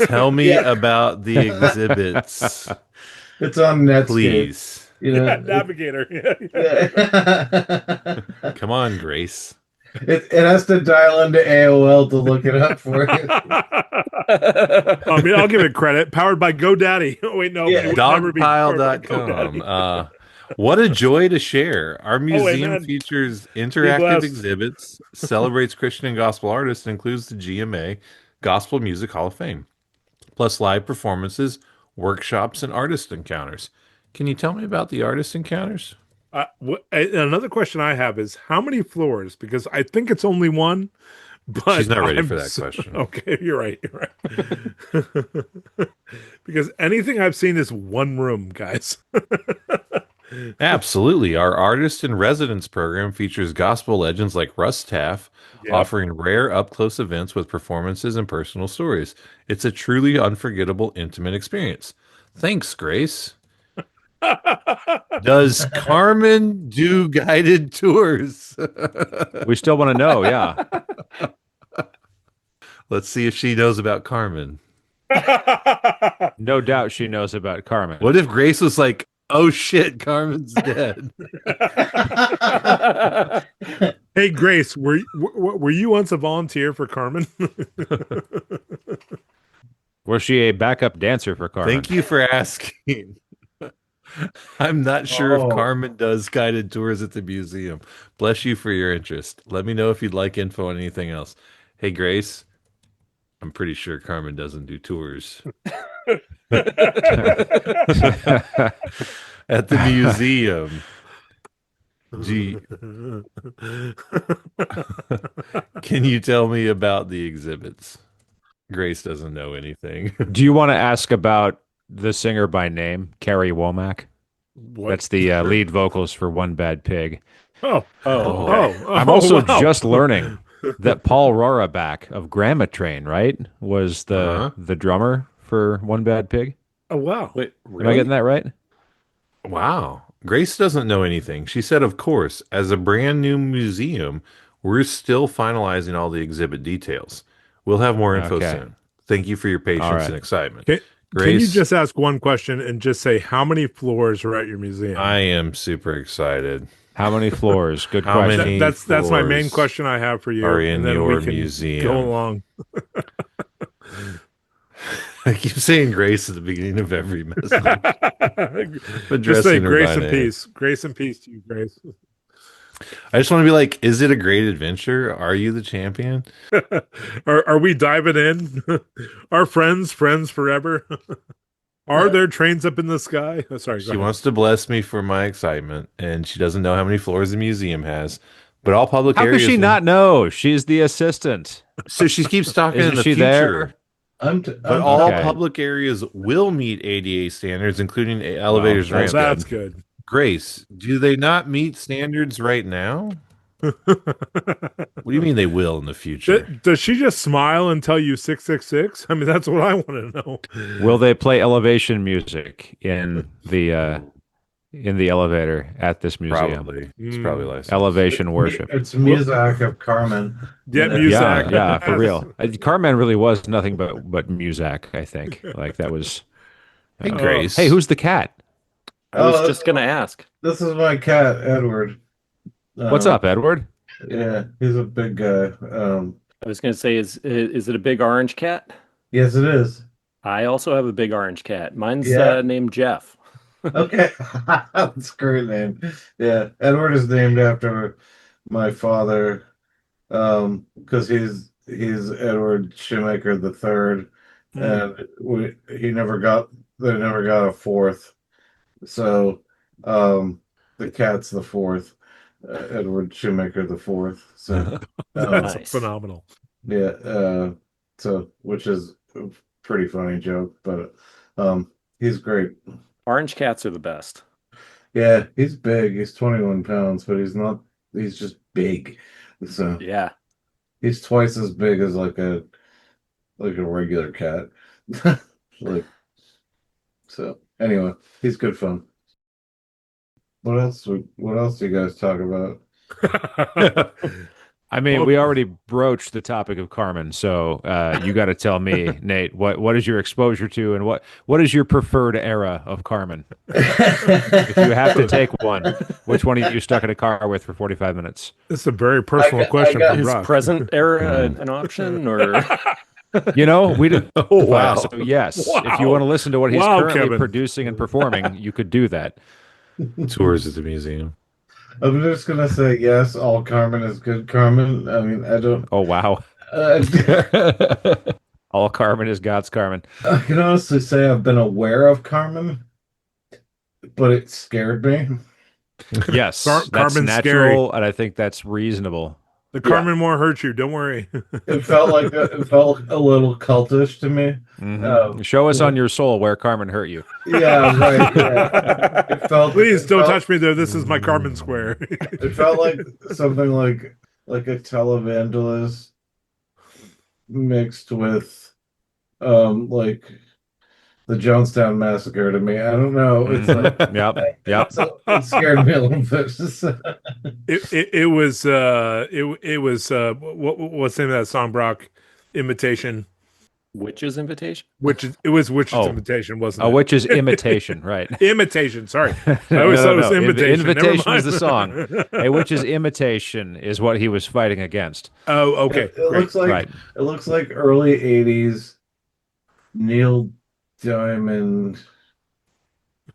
Tell me Yeah. about the exhibits, It's on Netscape. please. You know, Navigator. yeah. Come on, Grace. It has to dial into AOL to look it up for you. I mean, I'll give it credit. Powered by GoDaddy. Oh, wait, no. Yeah. It would never be powered by Dogpile.com. GoDaddy. What a joy to share. Our museum amen. features Be interactive blessed. exhibits, celebrates Christian and gospel artists, and includes the GMA Gospel Music Hall of Fame, plus live performances, workshops, and artist encounters. Can you tell me about the artist encounters? Another question I have is how many floors? Because I think it's only one. But She's not ready for that question. Okay, you're right. You're right. Because anything I've seen is one room, guys. Absolutely. Our Artist in Residence program features gospel legends like Russ Taff, Yeah. offering rare up-close events with performances and personal stories. It's a truly unforgettable, intimate experience. Thanks, Grace. Does Carmen do guided tours? We still want to know, yeah. Let's see if she knows about Carmen. No doubt she knows about Carmen. What if Grace was like, "Oh shit, Carmen's dead"? Hey, Grace, were you once a volunteer for Carmen? Was she a backup dancer for Carmen? Thank you for asking. I'm not sure if Oh. Carmen does guided tours at the museum. Bless you for your interest. Let me know if you'd like info on anything else. Hey, Grace, I'm pretty sure Carmen doesn't do tours at the museum. Gee, can you tell me about the exhibits? Grace doesn't know anything. Do you want to ask about the singer by name, Carrie Womack? What? That's the lead vocals for One Bad Pig. Oh. I'm also wow. just learning that Paul Roraback of Grammatrain, right, was the drummer for One Bad Pig. Oh, wow. Wait, Am I really? getting that right? Wow. Grace doesn't know anything. She said, of course, as a brand new museum, we're still finalizing all the exhibit details. We'll have more info Okay. soon. Thank you for your patience All right. and excitement. Can Grace, you just ask one question and just say how many floors are at your museum? I am super excited. How many floors? Good How question. many That's my main floors question I have for you. are in and then your we can museum? go along. I keep saying grace at the beginning of every message. Addressing Just say her grace by and name. peace. Grace and peace to you, Grace. I just want to be like, is it a great adventure? Are you the champion? Are we diving in? Are friends forever? Are there trains up in the sky? Oh, sorry. She wants to bless me for my excitement, and she doesn't know how many floors the museum has. But all public How areas. could she not know? She's the assistant. So she keeps talking Isn't in the she future. there? But all Okay. public areas will meet ADA standards, including elevators and that's ramps. That's good. Grace, do they not meet standards right now? What do you mean they will in the future? Does she just smile and tell you 666? I mean, that's what I want to know. Will they play elevation music in the elevator at this museum? Probably. It's probably licensed. Elevation worship. It's Muzak of Carmen. Get Yeah. music. Yeah, for real. Carmen really was nothing but Muzak, I think. Like that was. Hey, Grace. Hey, who's the cat? I was Oh, just gonna ask. This is my cat, Edward. What's up, Edward? Yeah, he's a big guy. I was gonna say, is it a big orange cat? Yes, it is. I also have a big orange cat. Mine's Yeah. named Jeff. Okay, that's a great name. Yeah, Edward is named after my father, because he's Edward Shumaker the third, and they never got a fourth, so the cat's the fourth. Edward Shumaker the fourth. So That's Nice. phenomenal. yeah, so which is a pretty funny joke, but he's great. Orange cats are the best. Yeah, he's big. He's 21 pounds, but he's not. He's just big. So Yeah. he's twice as big as like a regular cat. Like so. Anyway, he's good fun. What else? What else do you guys talk about? I mean, Well- we already broached the topic of Carmen, so you got to tell me, Nate, what is your exposure to, and what is your preferred era of Carmen? If you have to take one, which one are you stuck in a car with for 45 minutes? This is a very personal question got from Is Brock. present era an option, or You know, we did. Oh, wow. So yes, if you Wow. want to listen to what he's Wow, currently Kevin. producing and performing, you could do that. Tours at the museum. I'm just gonna say yes. All Carmen is good. Carmen. I mean, I don't. Oh wow, all Carmen is God's Carmen. I can honestly say I've been aware of Carmen, but it scared me. Yes, that's Carmen's natural, and I think that's reasonable. The Carmen won't hurt you. Don't worry. It felt like it felt a little cultish to me. Mhm. Show us on your soul where Carmen hurt you. Yeah, right. Yeah. It felt. Please it don't felt- touch me there. This is my Carmen Square. It felt like something like a televangelist mixed with like the Jonestown Massacre to me. I don't know. It's like Yep. so it scared me a little bit. it was what's the name of that song, Brock? Imitation. Witch's Invitation? Witch's Oh. Imitation, wasn't A it? witch's imitation, right? Imitation. Sorry, I No, always thought it was no. invitation. Never Invitation is the mind. song. A witch's imitation is what he was fighting against. Oh, okay. It Great. looks like Right. it looks like early '80s Neil Diamond.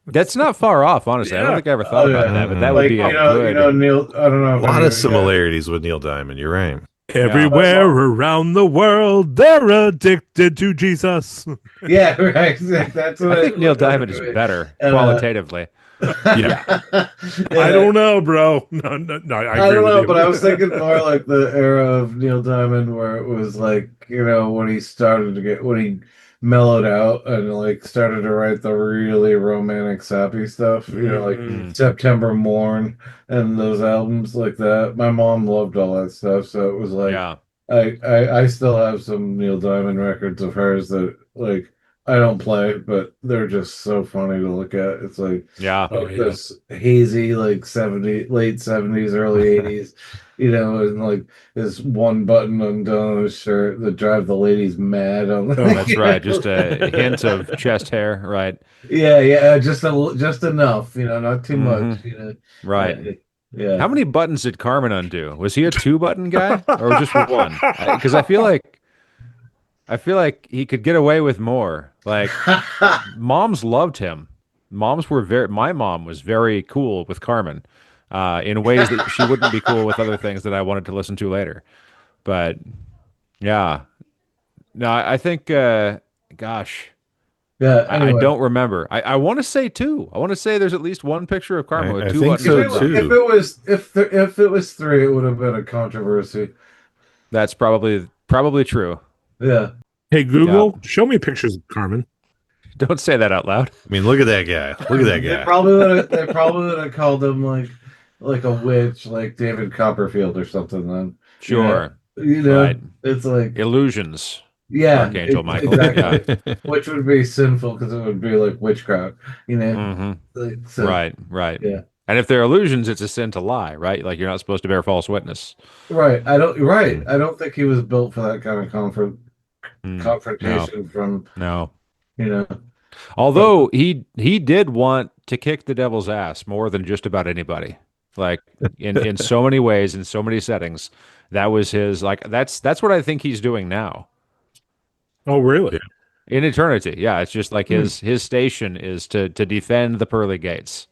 That's not far off, honestly. I don't Yeah. think I ever thought Oh, about yeah. that, but that Like would be a good. Neil. I don't know. A If lot anyone- of similarities with Neil Diamond. You're right. Everywhere around the world, they're addicted to Jesus. Yeah, right. That's what I think Neil Diamond is better qualitatively. Yeah. I don't know, bro. No, I I agree don't with know, you. but I was thinking more like the era of Neil Diamond where it was like, when he started to when he mellowed out and like started to write the really romantic, sappy stuff, like Mm. September Morn and those albums like that. My mom loved all that stuff, so it was like Yeah. I still have some Neil Diamond records of hers that like I don't play, but they're just so funny to look at. It's like Yeah. Oh, yeah. this hazy like late 70s, early 80s, and like this one button undone on his shirt that drive the ladies mad on the That's right. Just a hint of chest hair, right? yeah, just enough, not too much, Right. Yeah. How many buttons did Carmen undo? Was he a 2-button guy or just one? Because I feel like he could get away with more. Like moms loved him. My mom was very cool with Carmen, in ways that she wouldn't be cool with other things that I wanted to listen to later. But yeah, no, I think, gosh, Yeah, I anyway. don't remember. I want to say 2. I want to say there's at least one picture of Carmen with I 2 think buttons. so, too. If it was 3, it would have been a controversy. That's probably true. Yeah. Hey, Google, show me pictures of Carmen. Don't say that out loud. I mean, look at that guy. Look at that They guy. probably would have called him like a witch, like David Copperfield or something. Then Sure. Right. Right. It's like Illusions. Archangel Michael. exactly, which would be sinful because it would be like witchcraft. Hmm. So, Right. Yeah. And if they're illusions, it's a sin to lie, right? Like you're not supposed to bear false witness. Right. I don't think he was built for that kind of confrontation from No. Although Although he did want to kick the devil's ass more than just about anybody. Like in so many ways, in so many settings. That was his that's what I think he's doing now. Oh, really? In eternity. Yeah. It's just like his station is to defend the pearly gates.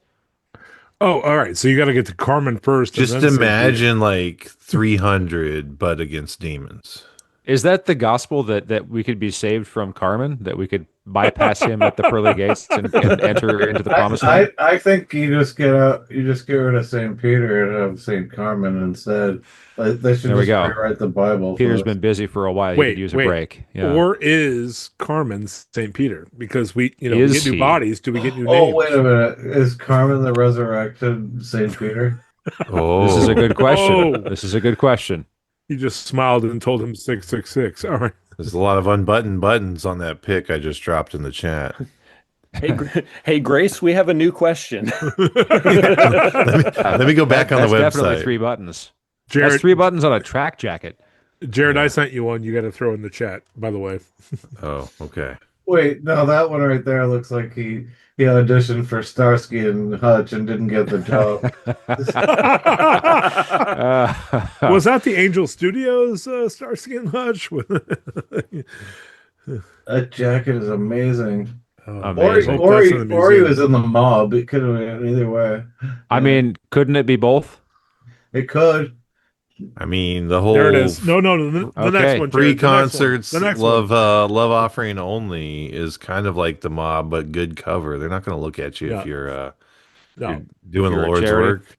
Oh, all right. So you got to get to Carmen first. and Just then say imagine like 300, but against demons. Is that the gospel that we could be saved from Carmen? That we could bypass him at the pearly gates and enter into the promised land? I think you just get rid of Saint Peter and have Saint Carmen instead. Like, they should There we just go. rewrite the Bible. Peter's first. been busy for a while. He could use a break. Yeah. Or is Carmen Saint Peter? Because we get new bodies. Do we get new names? Oh, wait a minute. Is Carmen the resurrected Saint Peter? Oh, This is a good question. This is a good question. He just smiled and told him 666. All right. there's a lot of unbuttoned buttons on that pic I just dropped in the chat. Hey, Grace, we have a new question. Let me go back on the That's definitely website. 3 buttons. Jared, That's 3 buttons on a track jacket. Jared, I sent you one. You got to throw in the chat, by the way. Oh, okay. Wait, no, that one right there looks like he auditioned for Starsky and Hutch and didn't get the job. Was that the Angel Studios Starsky and Hutch? That jacket is amazing. Amazing. Or he was in the mob. It could have been either way. I mean, couldn't it be both? It could. I mean, the whole There it is. No, the Okay. next one. free Jared, the next one. concerts, The next love one. love offering only is kind of like the mob, but good cover. They're not going to look at you Yeah. if you're No, doing You're the a Lord's charity. work.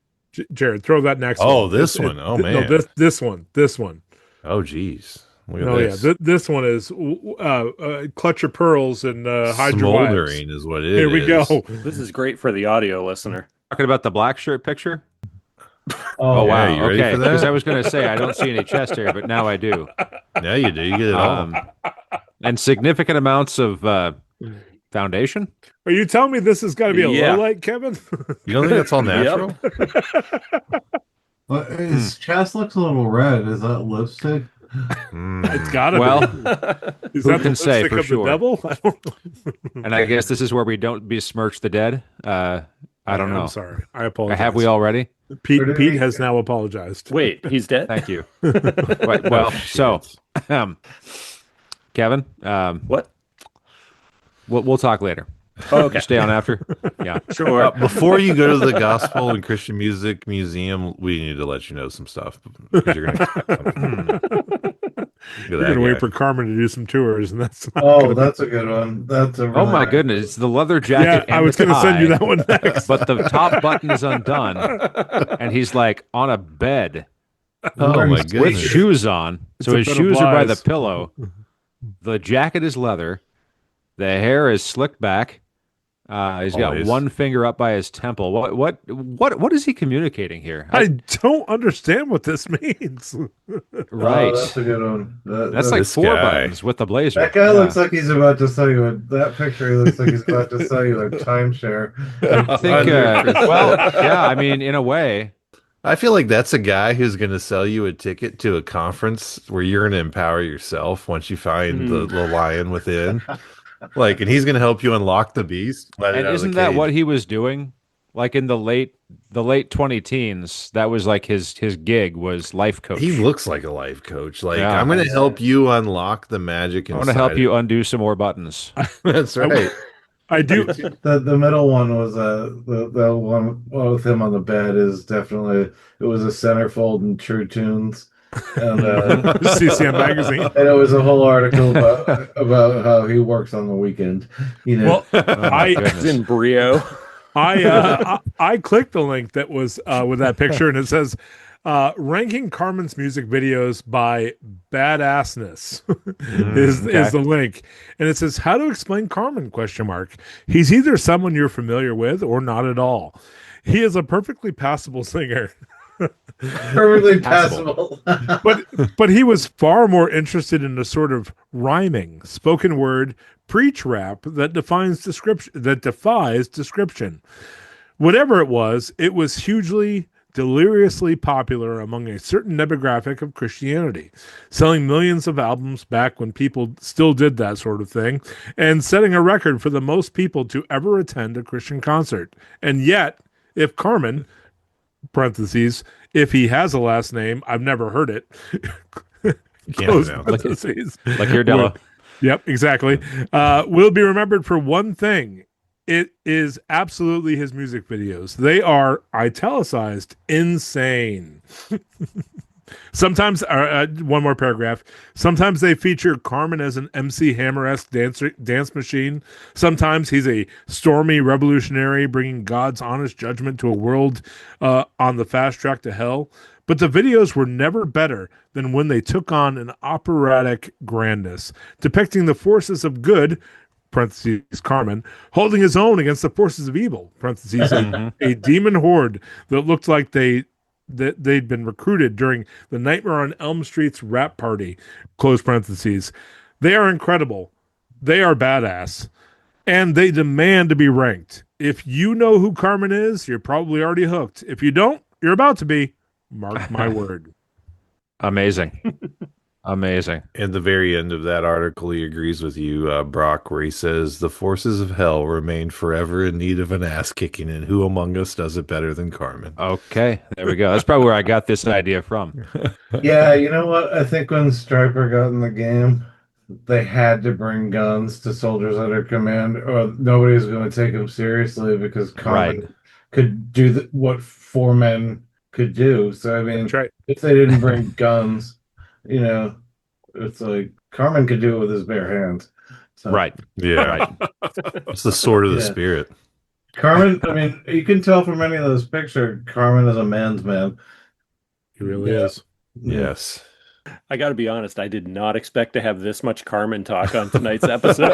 Jared, throw that next one. Oh, this one. Oh, man. No, this one. Oh, geez. Look at Oh, this. yeah. This one is clutch your pearls and hide your wives. Smoldering is what it is. Here we go. This is great for the audio listener. Talking about the black shirt picture? Oh, Oh, yeah, wow. you ready Okay. for that? Because I was going to say, I don't see any chest hair, but now I do. Now you do. You get it all. And significant amounts of foundation. Are you telling me this has got to be a Yeah. low light, Kevin? You don't think that's all natural? But his chest looks a little red. Is that lipstick? It's got to Well, be. Is who that the can say lipstick for of sure? the devil? I don't know. And I guess this is where we don't besmirch the dead. I don't know. I'm sorry. I apologize. Have we already? Pete has now apologized. Wait, he's dead? Thank you. Right, well, so, Kevin, What? we'll talk later. Oh, okay. You stay on after. Yeah. Sure. Before you go to the Gospel and Christian Music Museum, we need to let you know some stuff. Because you're going You're going to wait for Carmen to do some tours, and that's not Oh, that's a good one. That's a Oh really my good goodness! It's the leather jacket. Yeah, and I was going to send you that one next. but the top button is undone, and he's like on a bed Oh my with goodness. shoes on. So It's his a bit of shoes are by the lies. pillow. The jacket is leather. The hair is slicked back. He's got Always. one finger up by his temple. What is he communicating here? I don't understand what this means. Right. Oh, that's a good one. That's like This 4 guy. buttons with the blazer. That guy Yeah. looks like he's about to sell you that picture. He looks like he's about to sell you a timeshare. I think. Well, yeah. I mean, in a way. I feel like that's a guy who's going to sell you a ticket to a conference where you're going to empower yourself once you find the lion within. Like, and he's going to help you unlock the beast. And isn't that what he was doing? Like in the late 2010s, that was like his gig was life coach. He looks like a life coach. Like, Yeah. I'm going to help you unlock the magic I inside. want to help of you undo some more buttons. That's right. I do. The middle one was the one with him on the bed is definitely it was a centerfold in True Tunes, and CCM magazine. and it was a whole article about how he works on the weekend. You know, Well, I It's in Brio. I clicked the link that was with that picture, and it says ranking Carmen's music videos by badassness is the link, and it says how to explain Carmen ? He's either someone you're familiar with or not at all. He is a perfectly passable singer. perfectly passable. but he was far more interested in a sort of rhyming spoken word preach rap that defies description. Whatever it was hugely deliriously popular among a certain demographic of Christianity, selling millions of albums back when people still did that sort of thing, and setting a record for the most people to ever attend a Christian concert. And yet, if Carmen parentheses, if he has a last name, I've never heard it. Close parentheses. Like your Della. Yep, exactly. Will be remembered for one thing. It is absolutely his music videos. They are italicized insane. Sometimes, one more paragraph. Sometimes they feature Carmen as an MC Hammer-esque dance machine. Sometimes he's a stormy revolutionary bringing God's honest judgment to a world on the fast track to hell. But the videos were never better than when they took on an operatic grandness, depicting the forces of good, parentheses Carmen, holding his own against the forces of evil, parentheses a demon horde that looked like they'd been recruited during the Nightmare on Elm Street's rap party, close parentheses. They are incredible. They are badass. And they demand to be ranked. If you know who Carmen is, you're probably already hooked. If you don't, you're about to be. Mark my word. Amazing. Amazing. And the very end of that article, he agrees with you, Brock, where he says, the forces of hell remain forever in need of an ass kicking, and who among us does it better than Carmen? Okay, there we go. That's probably where I got this idea from. Yeah, you know what? I think when Stryper got in the game, they had to bring guns to soldiers under command, or nobody's going to take them seriously because Carmen could do what 4 men could do. So, I mean, if they didn't bring guns, you know, it's like Carmen could do it with his bare hands. So, right. Yeah. Right. It's the sword of the spirit. Carmen, I mean, you can tell from any of those pictures, Carmen is a man's man. He really is. Yes. I got to be honest, I did not expect to have this much Carmen talk on tonight's episode.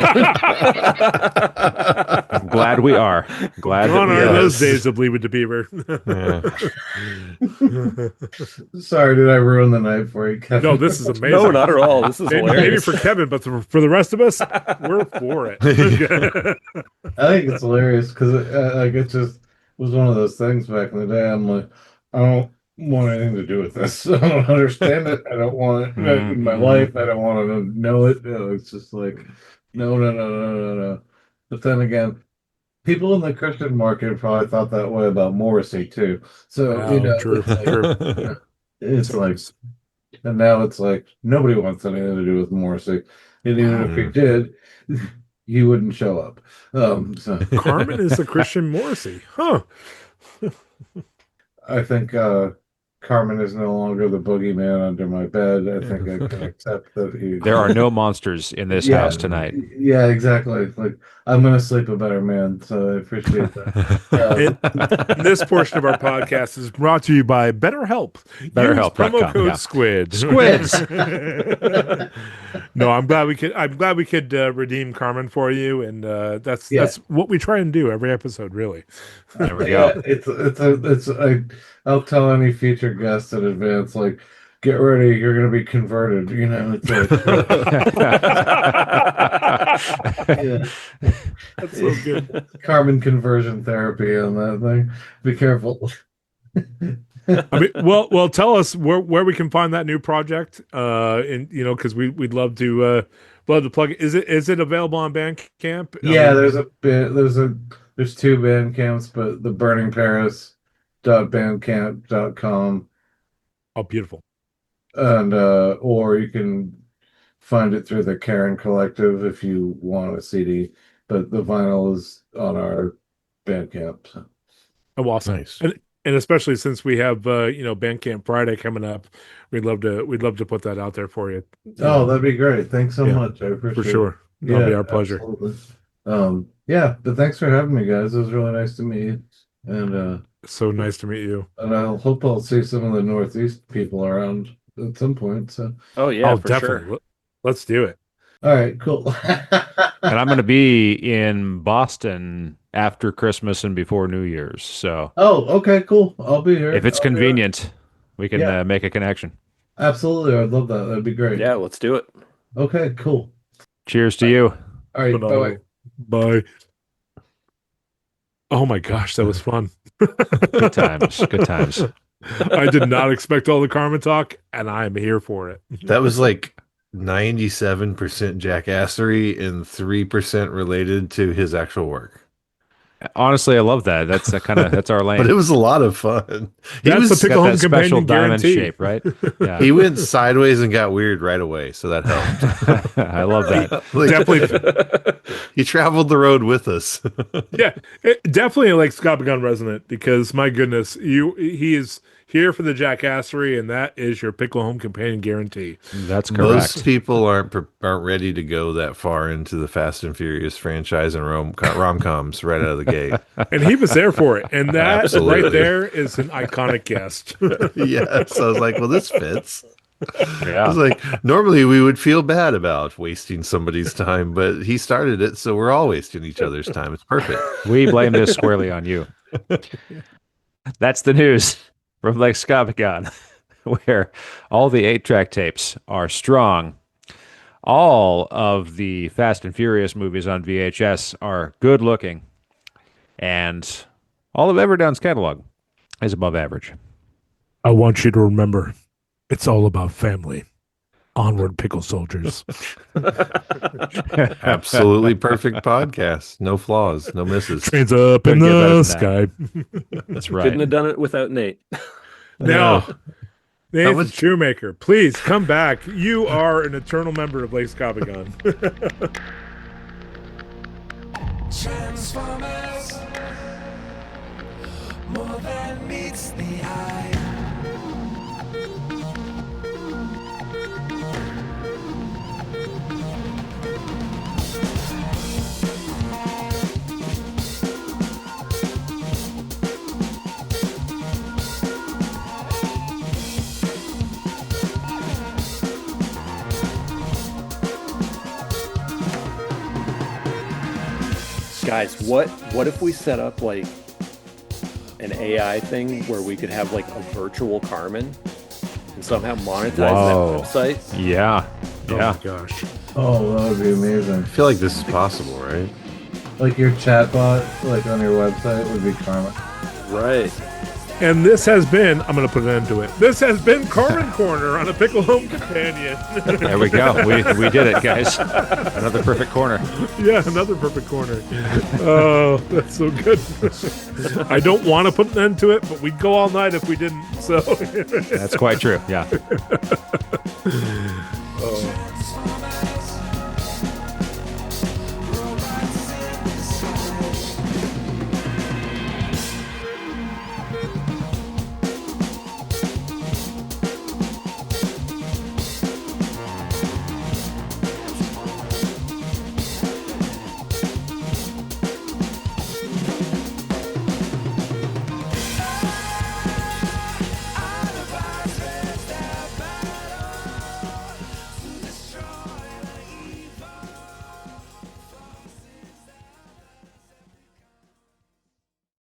I'm glad we are. Glad Gone that we are are. those days of Leave It to Beaver. Sorry, did I ruin the night for you, Kevin? No, this is amazing. No, not at all. This is hilarious. Maybe for Kevin, but for the rest of us, we're for it. I think it's hilarious because like it just was one of those things back in the day. I'm like, I don't want anything to do with this. I don't understand it. I don't want it in my life. I don't want to know it. It's just like, no. But then again, people in the Christian market probably thought that way about Morrissey too. So true. It's like, and now it's like nobody wants anything to do with Morrissey, and even if he did, he wouldn't show up. So Carmen is the Christian Morrissey, huh? I think Carmen is no longer the boogeyman under my bed. I think I can accept that he. There are no monsters in this house tonight. Yeah, exactly. Like I'm going to sleep a better man, so I appreciate that. This portion of our podcast is brought to you by BetterHelp. BetterHelp. Promo code Squid. Squids. No, I'm glad we could redeem Carmen for you, and that's what we try and do every episode. Really. There we go. I'll tell any future guests in advance, like, get ready, you're going to be converted. You know, it's like, that's so good. Carmen conversion therapy on that thing. Be careful. I mean, well, tell us where we can find that new project. Because we'd love to plug it. Is it available on Bandcamp? Yeah, there's 2 Bandcamps, but the Burning Paris.bandcamp.com. Oh, beautiful. And or you can find it through the Karen Collective if you want a CD, but the vinyl is on our Bandcamp. So. Oh, awesome. Nice. And especially since we have Bandcamp Friday coming up, we'd love to put that out there for you. Oh, that'd be great. Thanks so much. I appreciate it. For sure. That'll be our pleasure. Absolutely. But thanks for having me, guys. It was really nice to meet you. And so nice to meet you. And I hope I'll see some of the Northeast people around at some point. So for definitely. Sure. Let's do it. All right, cool. And I'm going to be in Boston after Christmas and before New Year's. So okay, cool. I'll be here. If it's convenient, we can make a connection. Absolutely. I'd love that. That'd be great. Yeah, let's do it. Okay, cool. Cheers to you. All right, bye. Bye. Oh my gosh, that was fun. Good times. Good times. I did not expect all the Carmen talk, and I am here for it. That was like 97% jackassery and 3% related to his actual work. Honestly, I love that. That's our lane. But it was a lot of fun. That's the Pickle Home special Companion diamond guarantee. shape, right? Yeah. He went sideways and got weird right away, so that helped. I love that. Definitely. He traveled the road with us. Yeah, definitely like Scott Begun resonant because my goodness, he here for the jackassery, and that is your Pickle Home Companion guarantee. That's correct. Most people aren't ready to go that far into the Fast and Furious franchise and rom-coms right out of the gate. And he was there for it. And that Absolutely. right there is an iconic guest. Yes, I was like, well, this fits. I Yeah. was like, normally we would feel bad about wasting somebody's time, but he started it, so we're all wasting each other's time. It's perfect. We blame this squarely on you. That's the news from Lake Scabagon, where all the 8-track tapes are strong. All of the Fast and Furious movies on VHS are good looking. And all of Everdown's catalog is above average. I want you to remember, it's all about family. Onward, pickle soldiers. Absolutely perfect podcast. No flaws, no misses. Trains up in Couldn't get better the than sky. That's right. Couldn't have done it without Nate. Now, Nathan much- Shoemaker, please come back. You are an eternal member of Lake Scabagon. Transformers, more than meets the eye. Guys, what if we set up like an AI thing where we could have like a virtual Carmen and somehow monetize Whoa. that website? Yeah. Oh Yeah. my gosh. Oh, that would be amazing. I feel like this is possible, right? Like your chatbot, like on your website, would be Karma. Right. And this has been, I'm going to put an end to it. This has been Carmen Corner on a Pickle Home Companion. There we go. We did it, guys. Another perfect corner. Yeah, another perfect corner. Oh, that's so good. I don't want to put an end to it, but we'd go all night if we didn't. So, That's quite true. Yeah. oh.